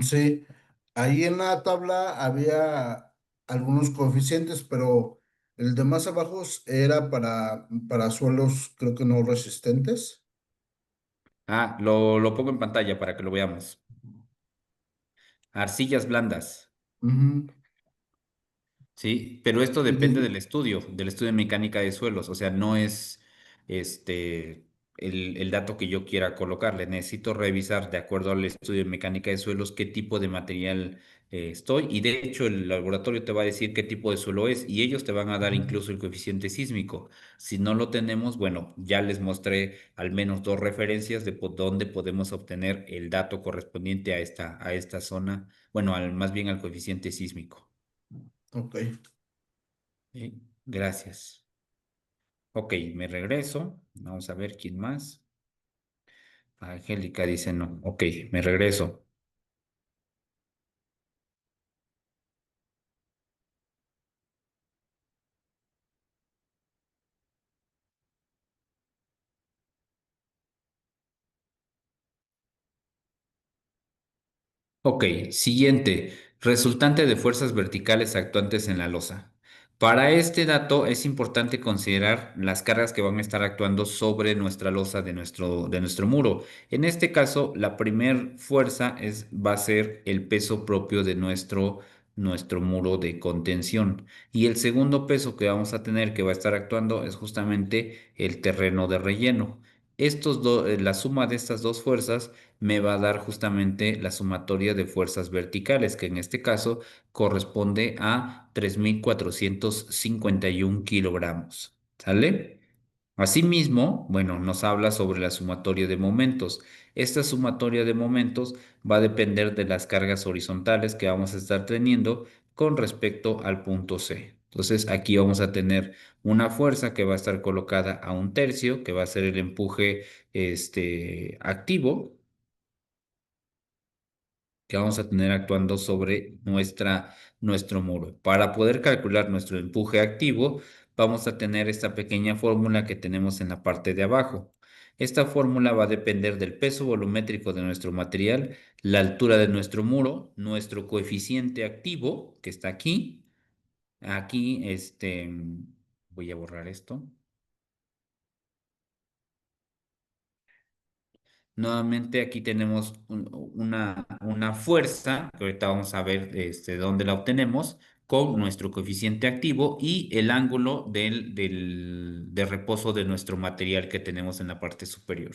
Sí, ahí en la tabla había algunos coeficientes, pero el de más abajo era para suelos, creo que no resistentes. Lo pongo en pantalla para que lo veamos. Arcillas blandas, Ujú. ¿sí? Pero esto Y depende del estudio de mecánica de suelos. O sea, no es este el dato que yo quiera colocarle. Necesito revisar de acuerdo al estudio de mecánica de suelos qué tipo de material estoy. Y de hecho, el laboratorio te va a decir qué tipo de suelo es y ellos te van a dar incluso el coeficiente sísmico. Si no lo tenemos, bueno, ya les mostré al menos dos referencias de dónde podemos obtener el dato correspondiente a esta zona, bueno, más bien al coeficiente sísmico. ok. Sí, gracias. Ok, me regreso. Vamos a ver quién más. Angélica dice no. Ok, me regreso. Ok, siguiente. Resultante de fuerzas verticales actuantes en la losa. Para este dato es importante considerar las cargas que van a estar actuando sobre nuestra losa de nuestro muro. En este caso, la primer fuerza va a ser el peso propio de nuestro muro de contención. Y el segundo peso que vamos a tener que va a estar actuando es justamente el terreno de relleno. La suma de estas dos fuerzas me va a dar justamente la sumatoria de fuerzas verticales, que en este caso corresponde a 3.451 kilogramos. ¿Sale? Asimismo, bueno, nos habla sobre la sumatoria de momentos. Esta sumatoria de momentos va a depender de las cargas horizontales que vamos a estar teniendo con respecto al punto C. Entonces, aquí vamos a tener una fuerza que va a estar colocada a un tercio, que va a ser el empuje activo que vamos a tener actuando sobre nuestro muro. Para poder calcular nuestro empuje activo, vamos a tener esta pequeña fórmula que tenemos en la parte de abajo. Esta fórmula va a depender del peso volumétrico de nuestro material, la altura de nuestro muro, nuestro coeficiente activo, que está aquí. Aquí, voy a borrar esto. Nuevamente aquí tenemos una fuerza, que ahorita vamos a ver dónde la obtenemos, con nuestro coeficiente activo y el ángulo de reposo de nuestro material que tenemos en la parte superior.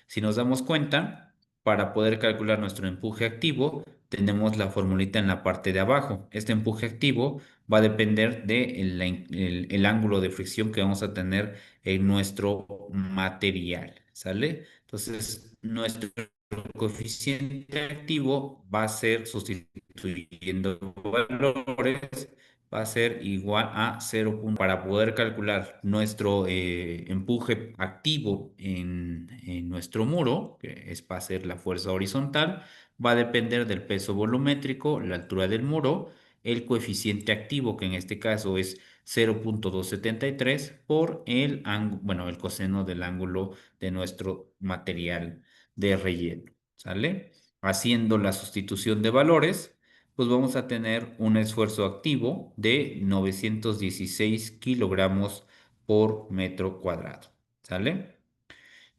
Si nos damos cuenta, para poder calcular nuestro empuje activo, tenemos la formulita en la parte de abajo. Este empuje activo va a depender del ángulo de fricción que vamos a tener en nuestro material, ¿sale? Entonces, nuestro coeficiente activo va a ser, sustituyendo valores, va a ser igual a 0. Para poder calcular nuestro empuje activo en nuestro muro, va a ser la fuerza horizontal, va a depender del peso volumétrico, la altura del muro, el coeficiente activo, que en este caso es 0.273 por bueno, el coseno del ángulo de nuestro material de relleno, ¿sale? Haciendo la sustitución de valores, pues vamos a tener un esfuerzo activo de 916 kilogramos por metro cuadrado, ¿sale?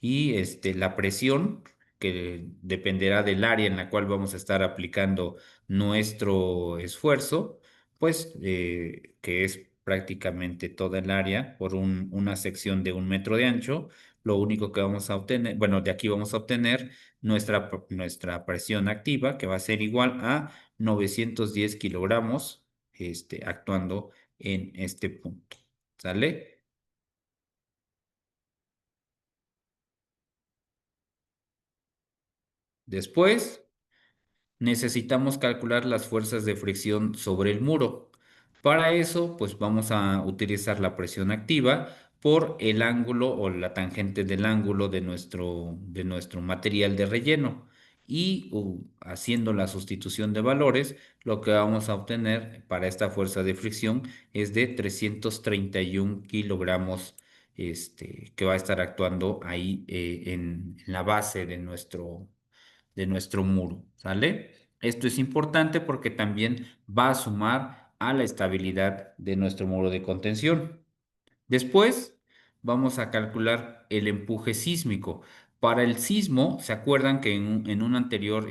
Y la presión, que dependerá del área en la cual vamos a estar aplicando nuestro esfuerzo, pues que es prácticamente toda el área por una sección de 1 metro de ancho. Lo único que vamos a obtener, bueno, de aquí vamos a obtener nuestra presión activa, que va a ser igual a 910 kilogramos, actuando en este punto. ¿Sale? Después, necesitamos calcular las fuerzas de fricción sobre el muro. Para eso, pues vamos a utilizar la presión activa por el ángulo o la tangente del ángulo de nuestro material de relleno. Y haciendo la sustitución de valores, lo que vamos a obtener para esta fuerza de fricción es de 331 kilogramos, que va a estar actuando ahí en la base de nuestro muro, ¿sale? Esto es importante porque también va a sumar a la estabilidad de nuestro muro de contención. Después vamos a calcular el empuje sísmico. Para el sismo, ¿se acuerdan que en una anterior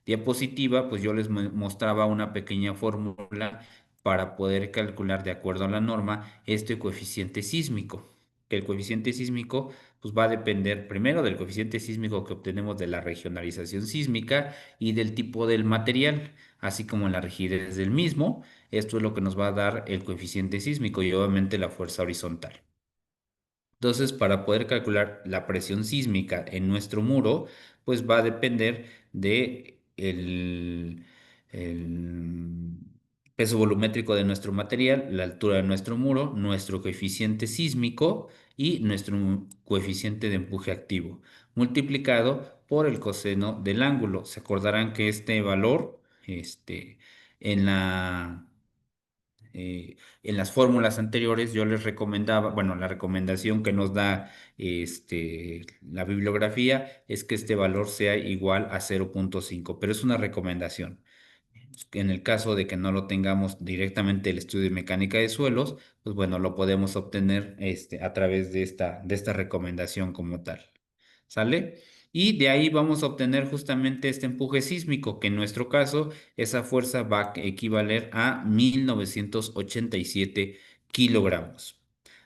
diapositiva, pues yo les mostraba una pequeña fórmula para poder calcular de acuerdo a la norma este coeficiente sísmico? Que el coeficiente sísmico pues va a depender primero del coeficiente sísmico que obtenemos de la regionalización sísmica y del tipo del material, así como la rigidez del mismo. Esto es lo que nos va a dar el coeficiente sísmico y obviamente la fuerza horizontal. Entonces, para poder calcular la presión sísmica en nuestro muro, pues va a depender de el peso volumétrico de nuestro material, la altura de nuestro muro, nuestro coeficiente sísmico y nuestro coeficiente de empuje activo, multiplicado por el coseno del ángulo. Se acordarán que este valor, en en las fórmulas anteriores yo les recomendaba, bueno, la recomendación que nos da la bibliografía es que este valor sea igual a 0,5, pero es una recomendación. En el caso de que no lo tengamos directamente el estudio de mecánica de suelos, pues bueno, lo podemos obtener a través de esta recomendación como tal. ¿Sale? Y de ahí vamos a obtener justamente este empuje sísmico, que en nuestro caso esa fuerza va a equivaler a 1987 kilogramos.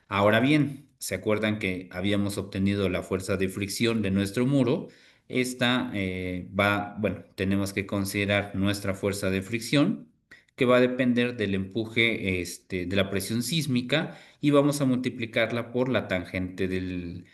Ahora bien, ¿se acuerdan que habíamos obtenido la fuerza de fricción de nuestro muro? Esta bueno, tenemos que considerar nuestra fuerza de fricción, que va a depender del empuje, de la presión sísmica, y vamos a multiplicarla por la tangente del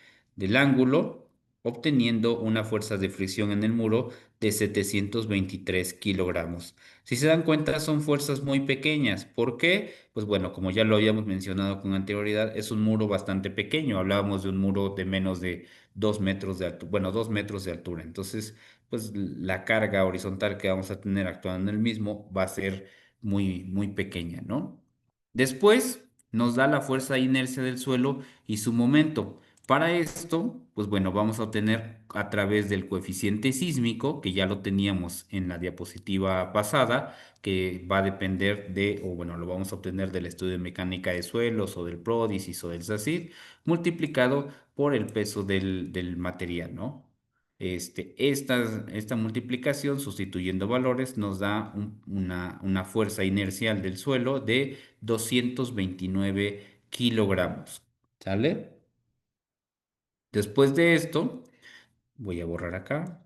ángulo, obteniendo una fuerza de fricción en el muro de 723 kilogramos. Si se dan cuenta, son fuerzas muy pequeñas. ¿Por qué? Pues bueno, como ya lo habíamos mencionado con anterioridad, es un muro bastante pequeño. Hablábamos de un muro de menos de 2 metros de altura, bueno, 2 metros de altura. Entonces, pues la carga horizontal que vamos a tener actuando en el mismo va a ser muy, muy pequeña, ¿no? Después nos da la fuerza de inercia del suelo y su momento. Para esto, pues bueno, vamos a obtener a través del coeficiente sísmico, que ya lo teníamos en la diapositiva pasada, que va a depender de, o bueno, lo vamos a obtener del estudio de mecánica de suelos o del PRODISIS o del SACIR, multiplicado por el peso del material, ¿no? Esta multiplicación, sustituyendo valores, nos da una fuerza inercial del suelo de 229 kilogramos. ¿Sale? Después de esto, voy a borrar acá.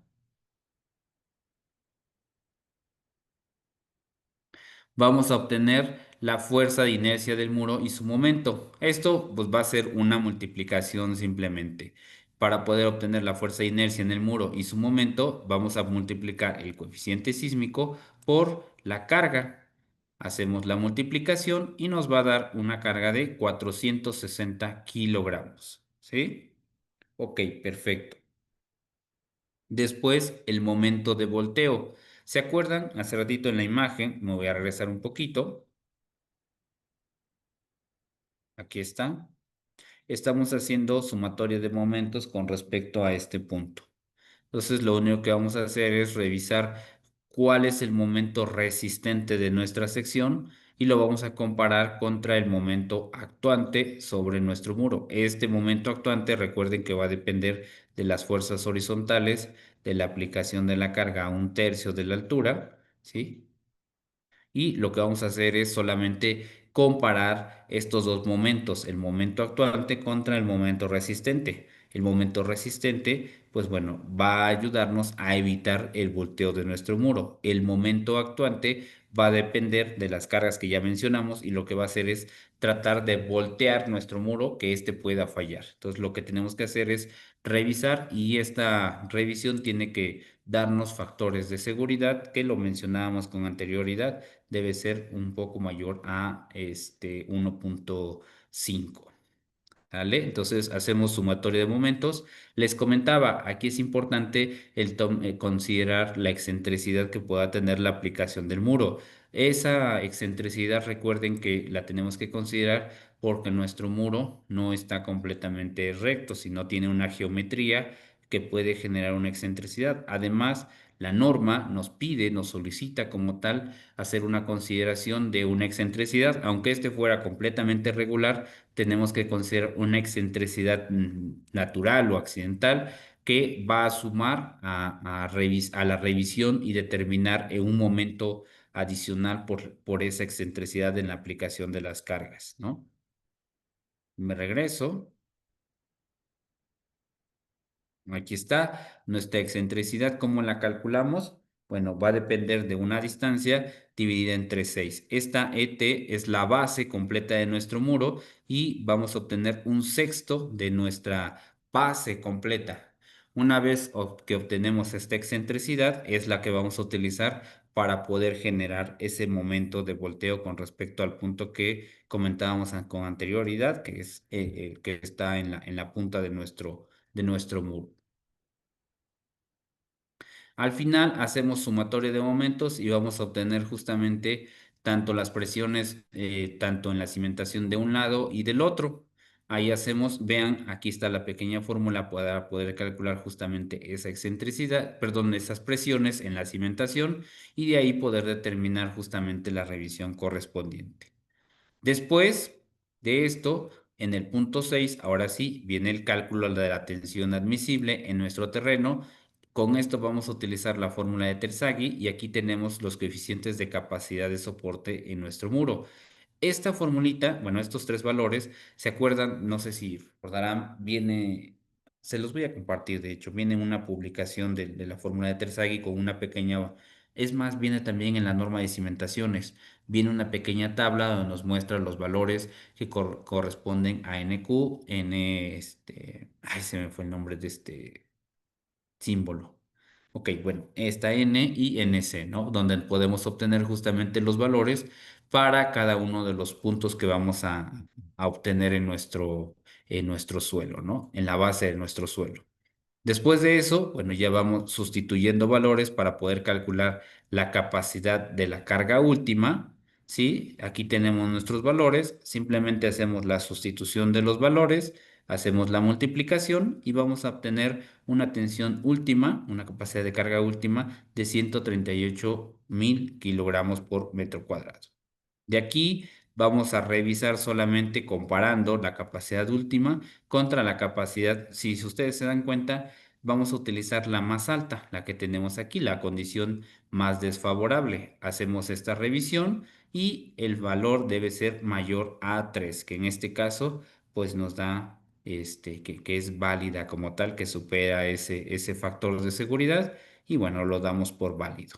Vamos a obtener la fuerza de inercia del muro y su momento. Esto pues va a ser una multiplicación simplemente. Para poder obtener la fuerza de inercia en el muro y su momento, vamos a multiplicar el coeficiente sísmico por la carga. Hacemos la multiplicación y nos va a dar una carga de 460 kilogramos. ¿Sí? Ok, perfecto. Después, el momento de volteo. ¿Se acuerdan? Hace ratito en la imagen, me voy a regresar un poquito. Aquí está. Estamos haciendo sumatoria de momentos con respecto a este punto. Entonces, lo único que vamos a hacer es revisar cuál es el momento resistente de nuestra sección y lo vamos a comparar contra el momento actuante sobre nuestro muro. Este momento actuante, recuerden que va a depender de las fuerzas horizontales, de la aplicación de la carga a un tercio de la altura, ¿sí? Y lo que vamos a hacer es solamente comparar estos dos momentos, el momento actuante contra el momento resistente. El momento resistente, pues bueno, va a ayudarnos a evitar el volteo de nuestro muro. El momento actuante va a depender de las cargas que ya mencionamos y lo que va a hacer es tratar de voltear nuestro muro que éste pueda fallar. Entonces lo que tenemos que hacer es revisar y esta revisión tiene que darnos factores de seguridad que lo mencionábamos con anterioridad, debe ser un poco mayor a 1.5. ¿Vale? Entonces hacemos sumatoria de momentos. Les comentaba, aquí es importante considerar la excentricidad que pueda tener la aplicación del muro. Esa excentricidad, recuerden que la tenemos que considerar porque nuestro muro no está completamente recto, sino tiene una geometría que puede generar una excentricidad. Además, la norma nos pide, nos solicita como tal hacer una consideración de una excentricidad, aunque este fuera completamente regular tenemos que considerar una excentricidad natural o accidental que va a sumar a la revisión y determinar en un momento adicional por esa excentricidad en la aplicación de las cargas, ¿no? Me regreso. Aquí está nuestra excentricidad. ¿Cómo la calculamos? Bueno, va a depender de una distancia dividida entre 6. Esta ET es la base completa de nuestro muro y vamos a obtener un sexto de nuestra base completa. Una vez que obtenemos esta excentricidad, es la que vamos a utilizar para poder generar ese momento de volteo con respecto al punto que comentábamos con anterioridad, que es el que está en la punta de nuestro muro. Al final hacemos sumatoria de momentos y vamos a obtener justamente tanto las presiones, tanto en la cimentación de un lado y del otro. Ahí hacemos, vean, aquí está la pequeña fórmula para poder calcular justamente esa excentricidad, perdón, esas presiones en la cimentación y de ahí poder determinar justamente la revisión correspondiente. Después de esto, en el punto 6, ahora sí, viene el cálculo de la tensión admisible en nuestro terreno. Con esto vamos a utilizar la fórmula de Terzaghi y aquí tenemos los coeficientes de capacidad de soporte en nuestro muro. Esta formulita, bueno, estos tres valores, ¿se acuerdan? No sé si recordarán, se los voy a compartir, de hecho, viene en una publicación de la fórmula de Terzaghi con una pequeña, es más, viene también en la norma de cimentaciones, viene una pequeña tabla donde nos muestra los valores que corresponden a NQ, ay, se me fue el nombre de este símbolo. Ok, bueno, esta N y NC, ¿no? Donde podemos obtener justamente los valores para cada uno de los puntos que vamos a obtener en nuestro suelo, ¿no? En la base de nuestro suelo. Después de eso, bueno, ya vamos sustituyendo valores para poder calcular la capacidad de la carga última, ¿sí? Aquí tenemos nuestros valores, simplemente hacemos la sustitución de los valores, hacemos la multiplicación y vamos a obtener una tensión última, una capacidad de carga última de 138.000 kilogramos por metro cuadrado. De aquí vamos a revisar solamente comparando la capacidad última contra la capacidad, si ustedes se dan cuenta, vamos a utilizar la más alta, la que tenemos aquí, la condición más desfavorable. Hacemos esta revisión y el valor debe ser mayor a 3, que en este caso pues nos da que es válida como tal, que supera ese factor de seguridad y bueno, lo damos por válido.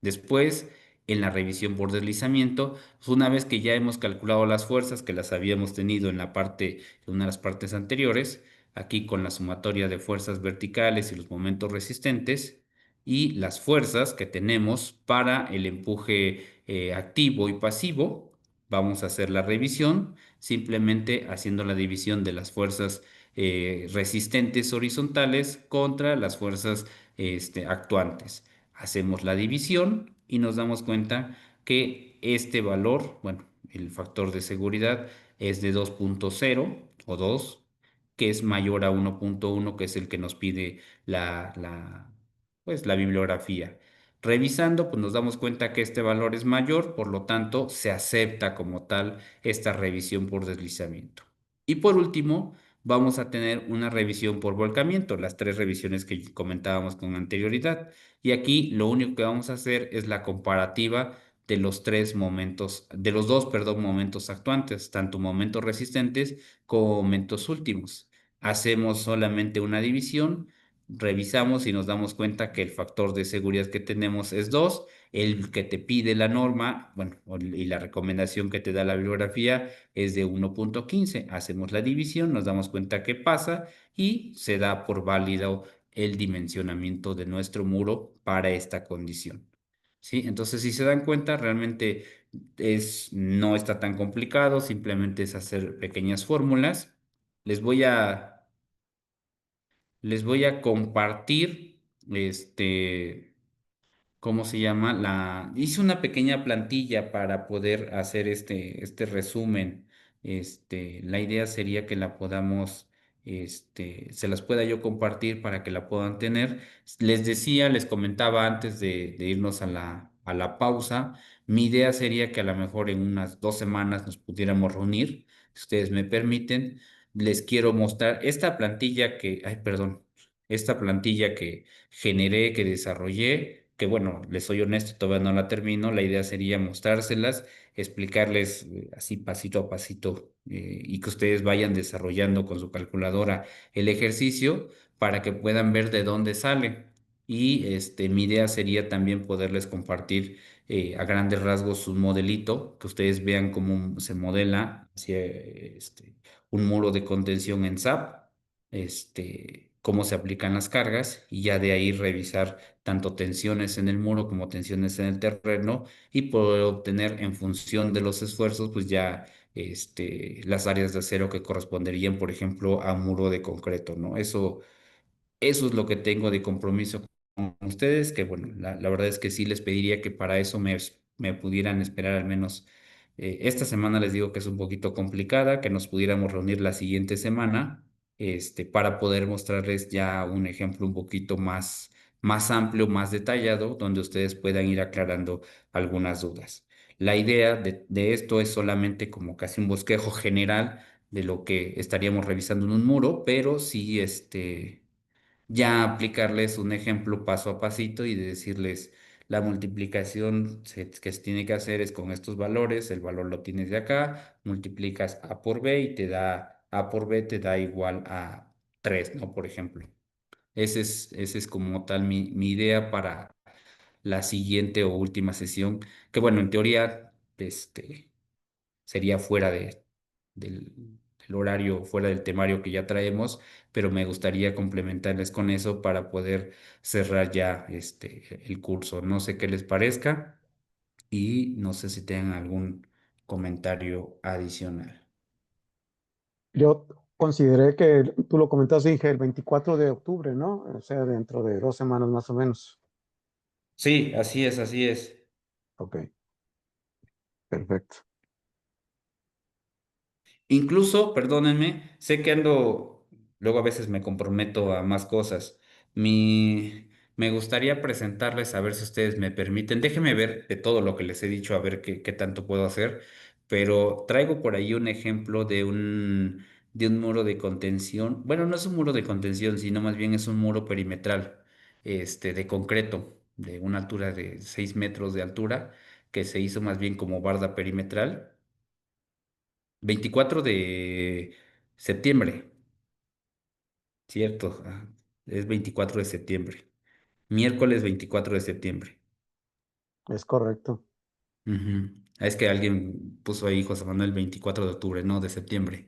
Después, en la revisión por deslizamiento, pues una vez que ya hemos calculado las fuerzas que las habíamos tenido en en una de las partes anteriores, aquí con la sumatoria de fuerzas verticales y los momentos resistentes, y las fuerzas que tenemos para el empuje activo y pasivo, vamos a hacer la revisión simplemente haciendo la división de las fuerzas resistentes horizontales contra las fuerzas actuantes. Hacemos la división y nos damos cuenta que este valor, bueno, el factor de seguridad es de 2.0 o 2, que es mayor a 1.1, que es el que nos pide pues, la bibliografía. Revisando, pues nos damos cuenta que este valor es mayor, por lo tanto, se acepta como tal esta revisión por deslizamiento. Y por último, vamos a tener una revisión por volcamiento, las tres revisiones que comentábamos con anterioridad. Y aquí lo único que vamos a hacer es la comparativa de los tres momentos, de los dos, perdón, momentos actuantes, tanto momentos resistentes como momentos últimos. Hacemos solamente una división revisamos y nos damos cuenta que el factor de seguridad que tenemos es 2, el que te pide la norma, bueno, y la recomendación que te da la bibliografía es de 1.15. Hacemos la división, nos damos cuenta que pasa y se da por válido el dimensionamiento de nuestro muro para esta condición. ¿Sí? Entonces, si se dan cuenta, realmente no está tan complicado, simplemente es hacer pequeñas fórmulas. Les voy a, les voy a compartir, ¿cómo se llama? Hice una pequeña plantilla para poder hacer este resumen. La idea sería que la podamos, se las pueda yo compartir para que la puedan tener. Les decía, les comentaba antes de irnos a la pausa, mi idea sería que a lo mejor en unas 2 semanas nos pudiéramos reunir, si ustedes me permiten. Les quiero mostrar esta plantilla ay, perdón, esta plantilla que generé, que desarrollé, que bueno, les soy honesto, todavía no la termino. La idea sería mostrárselas, explicarles así pasito a pasito, y que ustedes vayan desarrollando con su calculadora el ejercicio para que puedan ver de dónde sale. Y mi idea sería también poderles compartir a grandes rasgos un modelito, que ustedes vean cómo se modela hacia, un muro de contención en SAP, cómo se aplican las cargas y ya de ahí revisar tanto tensiones en el muro como tensiones en el terreno y poder obtener en función de los esfuerzos, pues ya las áreas de acero que corresponderían, por ejemplo, a un muro de concreto, ¿no? Eso es lo que tengo de compromiso con ustedes, que bueno, la verdad es que sí les pediría que para eso me pudieran esperar al menos esta semana. Les digo que es un poquito complicada, que nos pudiéramos reunir la siguiente semana, para poder mostrarles ya un ejemplo un poquito más amplio, más detallado, donde ustedes puedan ir aclarando algunas dudas. La idea de esto es solamente como casi un bosquejo general de lo que estaríamos revisando en un muro, pero sí, ya aplicarles un ejemplo paso a pasito y de decirles la multiplicación que se tiene que hacer es con estos valores, el valor lo tienes de acá, multiplicas A por B y A por B te da igual a 3, ¿no? Por ejemplo. Ese es como tal mi idea para la siguiente o última sesión, que bueno, en teoría, sería fuera del horario, fuera del temario que ya traemos, pero me gustaría complementarles con eso para poder cerrar ya el curso. No sé qué les parezca y no sé si tengan algún comentario adicional. Yo consideré que tú lo comentaste, dije, el 24 de octubre, ¿no? O sea, dentro de 2 semanas más o menos. Sí, así es, así es. Ok, perfecto. Incluso, perdónenme, sé que luego a veces me comprometo a más cosas. Me gustaría presentarles, a ver si ustedes me permiten. Déjenme ver de todo lo que les he dicho, a ver qué tanto puedo hacer. Pero traigo por ahí un ejemplo de un muro de contención. Bueno, no es un muro de contención, sino más bien es un muro perimetral, de concreto, de una altura de 6 metros de altura, que se hizo más bien como barda perimetral. 24 de septiembre, cierto, es 24 de septiembre, miércoles 24 de septiembre. Es correcto. Ujú. Es que alguien puso ahí José Manuel 24 de octubre, no de septiembre.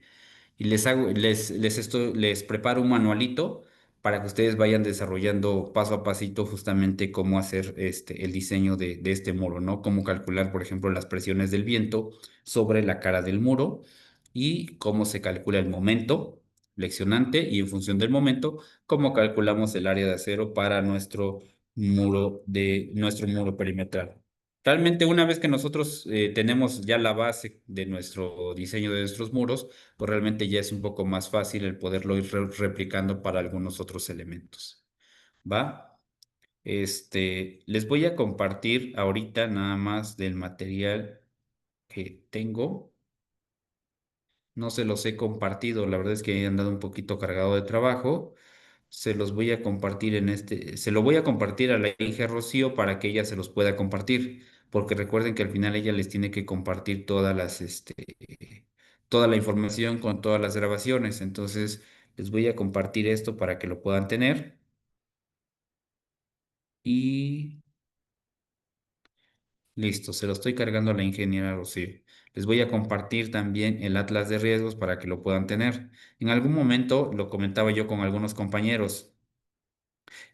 Y les preparo un manualito para que ustedes vayan desarrollando paso a pasito justamente cómo hacer el diseño de este muro, ¿no? Cómo calcular, por ejemplo, las presiones del viento sobre la cara del muro y cómo se calcula el momento leccionante y en función del momento, cómo calculamos el área de acero para nuestro muro perimetral. Realmente una vez que nosotros tenemos ya la base de nuestro diseño de nuestros muros, pues realmente ya es un poco más fácil el poderlo ir replicando para algunos otros elementos. ¿Va? Les voy a compartir ahorita nada más del material que tengo. No se los he compartido, la verdad es que he andado un poquito cargado de trabajo. Se los voy a compartir se lo voy a compartir a la hija Rocío para que ella se los pueda compartir, porque recuerden que al final ella les tiene que compartir toda la información con todas las grabaciones. Entonces, les voy a compartir esto para que lo puedan tener. Y listo, se lo estoy cargando a la ingeniera Rocío. Les voy a compartir también el atlas de riesgos para que lo puedan tener. En algún momento lo comentaba yo con algunos compañeros.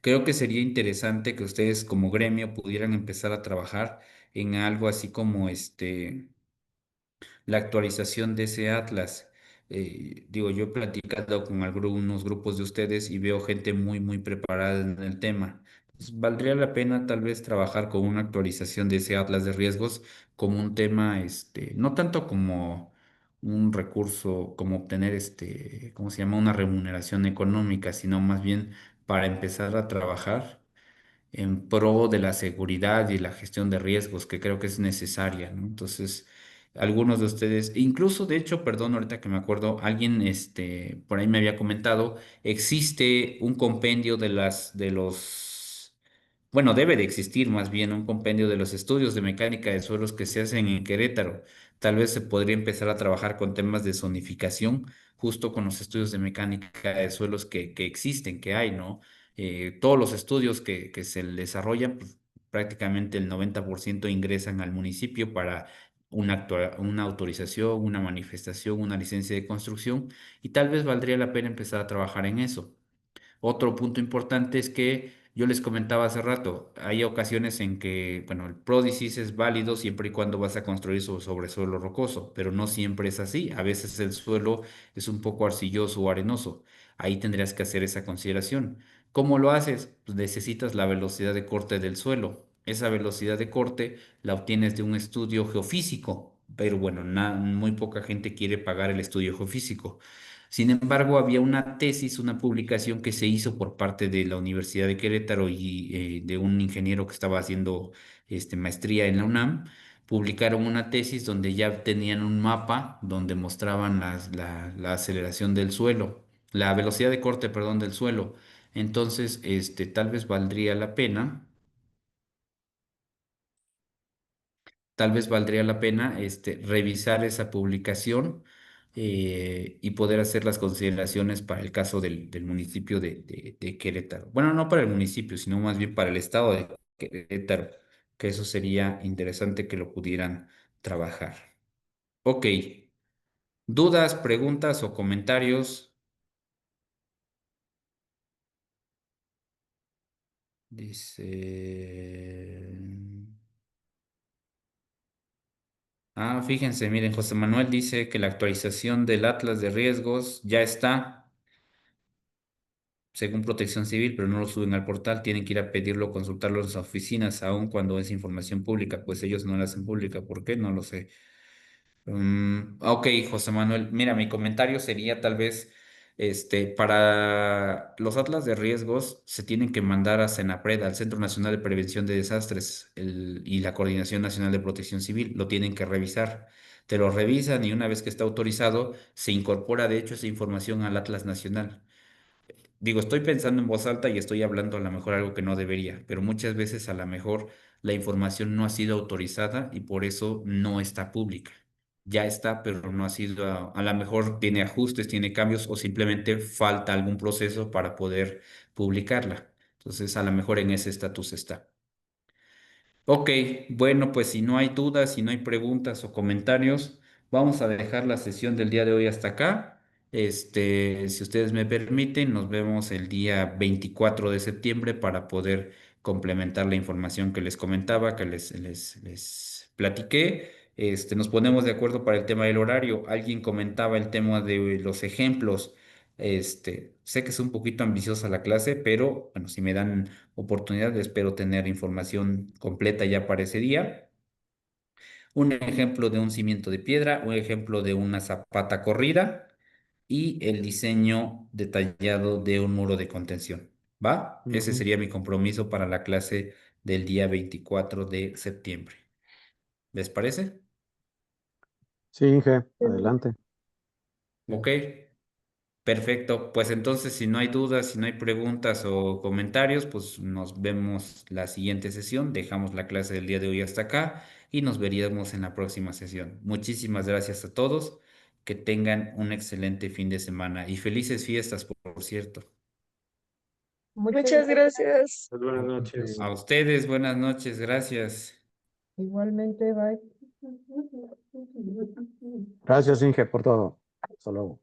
Creo que sería interesante que ustedes como gremio pudieran empezar a trabajar en algo así como la actualización de ese atlas. Digo, yo he platicado con algunos grupos de ustedes y veo gente muy, muy preparada en el tema. Pues, valdría la pena tal vez trabajar con una actualización de ese atlas de riesgos como un tema, no tanto como un recurso, como obtener ¿cómo se llama? Una remuneración económica, sino más bien para empezar a trabajar en pro de la seguridad y la gestión de riesgos, que creo que es necesaria, ¿no? Entonces, algunos de ustedes, incluso de hecho, perdón, ahorita que me acuerdo, alguien por ahí me había comentado, existe un compendio bueno, debe de existir más bien un compendio de los estudios de mecánica de suelos que se hacen en Querétaro. Tal vez se podría empezar a trabajar con temas de zonificación, justo con los estudios de mecánica de suelos que existen, que hay, ¿no? Todos los estudios que se desarrollan, pues, prácticamente el 90% ingresan al municipio para una autorización, una manifestación, una licencia de construcción, y tal vez valdría la pena empezar a trabajar en eso. Otro punto importante es que yo les comentaba hace rato, hay ocasiones en que, bueno, el pródisis es válido siempre y cuando vas a construir sobre suelo rocoso, pero no siempre es así. A veces el suelo es un poco arcilloso o arenoso. Ahí tendrías que hacer esa consideración. ¿Cómo lo haces? Pues necesitas la velocidad de corte del suelo. Esa velocidad de corte la obtienes de un estudio geofísico, pero bueno, muy poca gente quiere pagar el estudio geofísico. Sin embargo, había una tesis, una publicación que se hizo por parte de la Universidad de Querétaro y de un ingeniero que estaba haciendo maestría en la UNAM. Publicaron una tesis donde ya tenían un mapa donde mostraban la aceleración del suelo, la velocidad de corte, perdón, del suelo. Entonces, tal vez valdría la pena. Tal vez valdría la pena revisar esa publicación y poder hacer las consideraciones para el caso del municipio de Querétaro. Bueno, no para el municipio, sino más bien para el estado de Querétaro, que eso sería interesante que lo pudieran trabajar. Ok, dudas, preguntas o comentarios. Dice... fíjense, miren, José Manuel dice que la actualización del Atlas de riesgos ya está, según Protección Civil, pero no lo suben al portal, tienen que ir a pedirlo, consultarlo en las oficinas, aun cuando es información pública, pues ellos no la hacen pública. ¿Por qué? No lo sé. Ok, José Manuel, mira, mi comentario sería tal vez, para los atlas de riesgos se tienen que mandar a CENAPRED, al Centro Nacional de Prevención de Desastres, y la Coordinación Nacional de Protección Civil, lo tienen que revisar. Te lo revisan y una vez que está autorizado, se incorpora de hecho esa información al Atlas Nacional. Digo, estoy pensando en voz alta y estoy hablando a lo mejor algo que no debería, pero muchas veces a lo mejor la información no ha sido autorizada y por eso no está pública. Ya está, pero no ha sido, a lo mejor tiene ajustes, tiene cambios o simplemente falta algún proceso para poder publicarla. Entonces, a lo mejor en ese estatus está. Ok, bueno, pues si no hay dudas, si no hay preguntas o comentarios, vamos a dejar la sesión del día de hoy hasta acá. Si ustedes me permiten, nos vemos el día 24 de septiembre para poder complementar la información que les comentaba, que les platiqué. Nos ponemos de acuerdo para el tema del horario. Alguien comentaba el tema de los ejemplos. Sé que es un poquito ambiciosa la clase, pero bueno, si me dan oportunidad, espero tener información completa ya para ese día. Un ejemplo de un cimiento de piedra, un ejemplo de una zapata corrida y el diseño detallado de un muro de contención. ¿Va? Ese Ujú. sería mi compromiso para la clase del día 24 de septiembre. ¿Les parece? Sí, Inge, adelante. Ok. Perfecto, pues entonces si no hay dudas, si no hay preguntas o comentarios, pues nos vemos la siguiente sesión. Dejamos la clase del día de hoy hasta acá y nos veríamos en la próxima sesión. Muchísimas gracias a todos, que tengan un excelente fin de semana y felices fiestas, por cierto. Muchas gracias. Buenas noches. A ustedes, buenas noches, gracias. Igualmente, bye. Gracias, Inge, por todo. Hasta luego.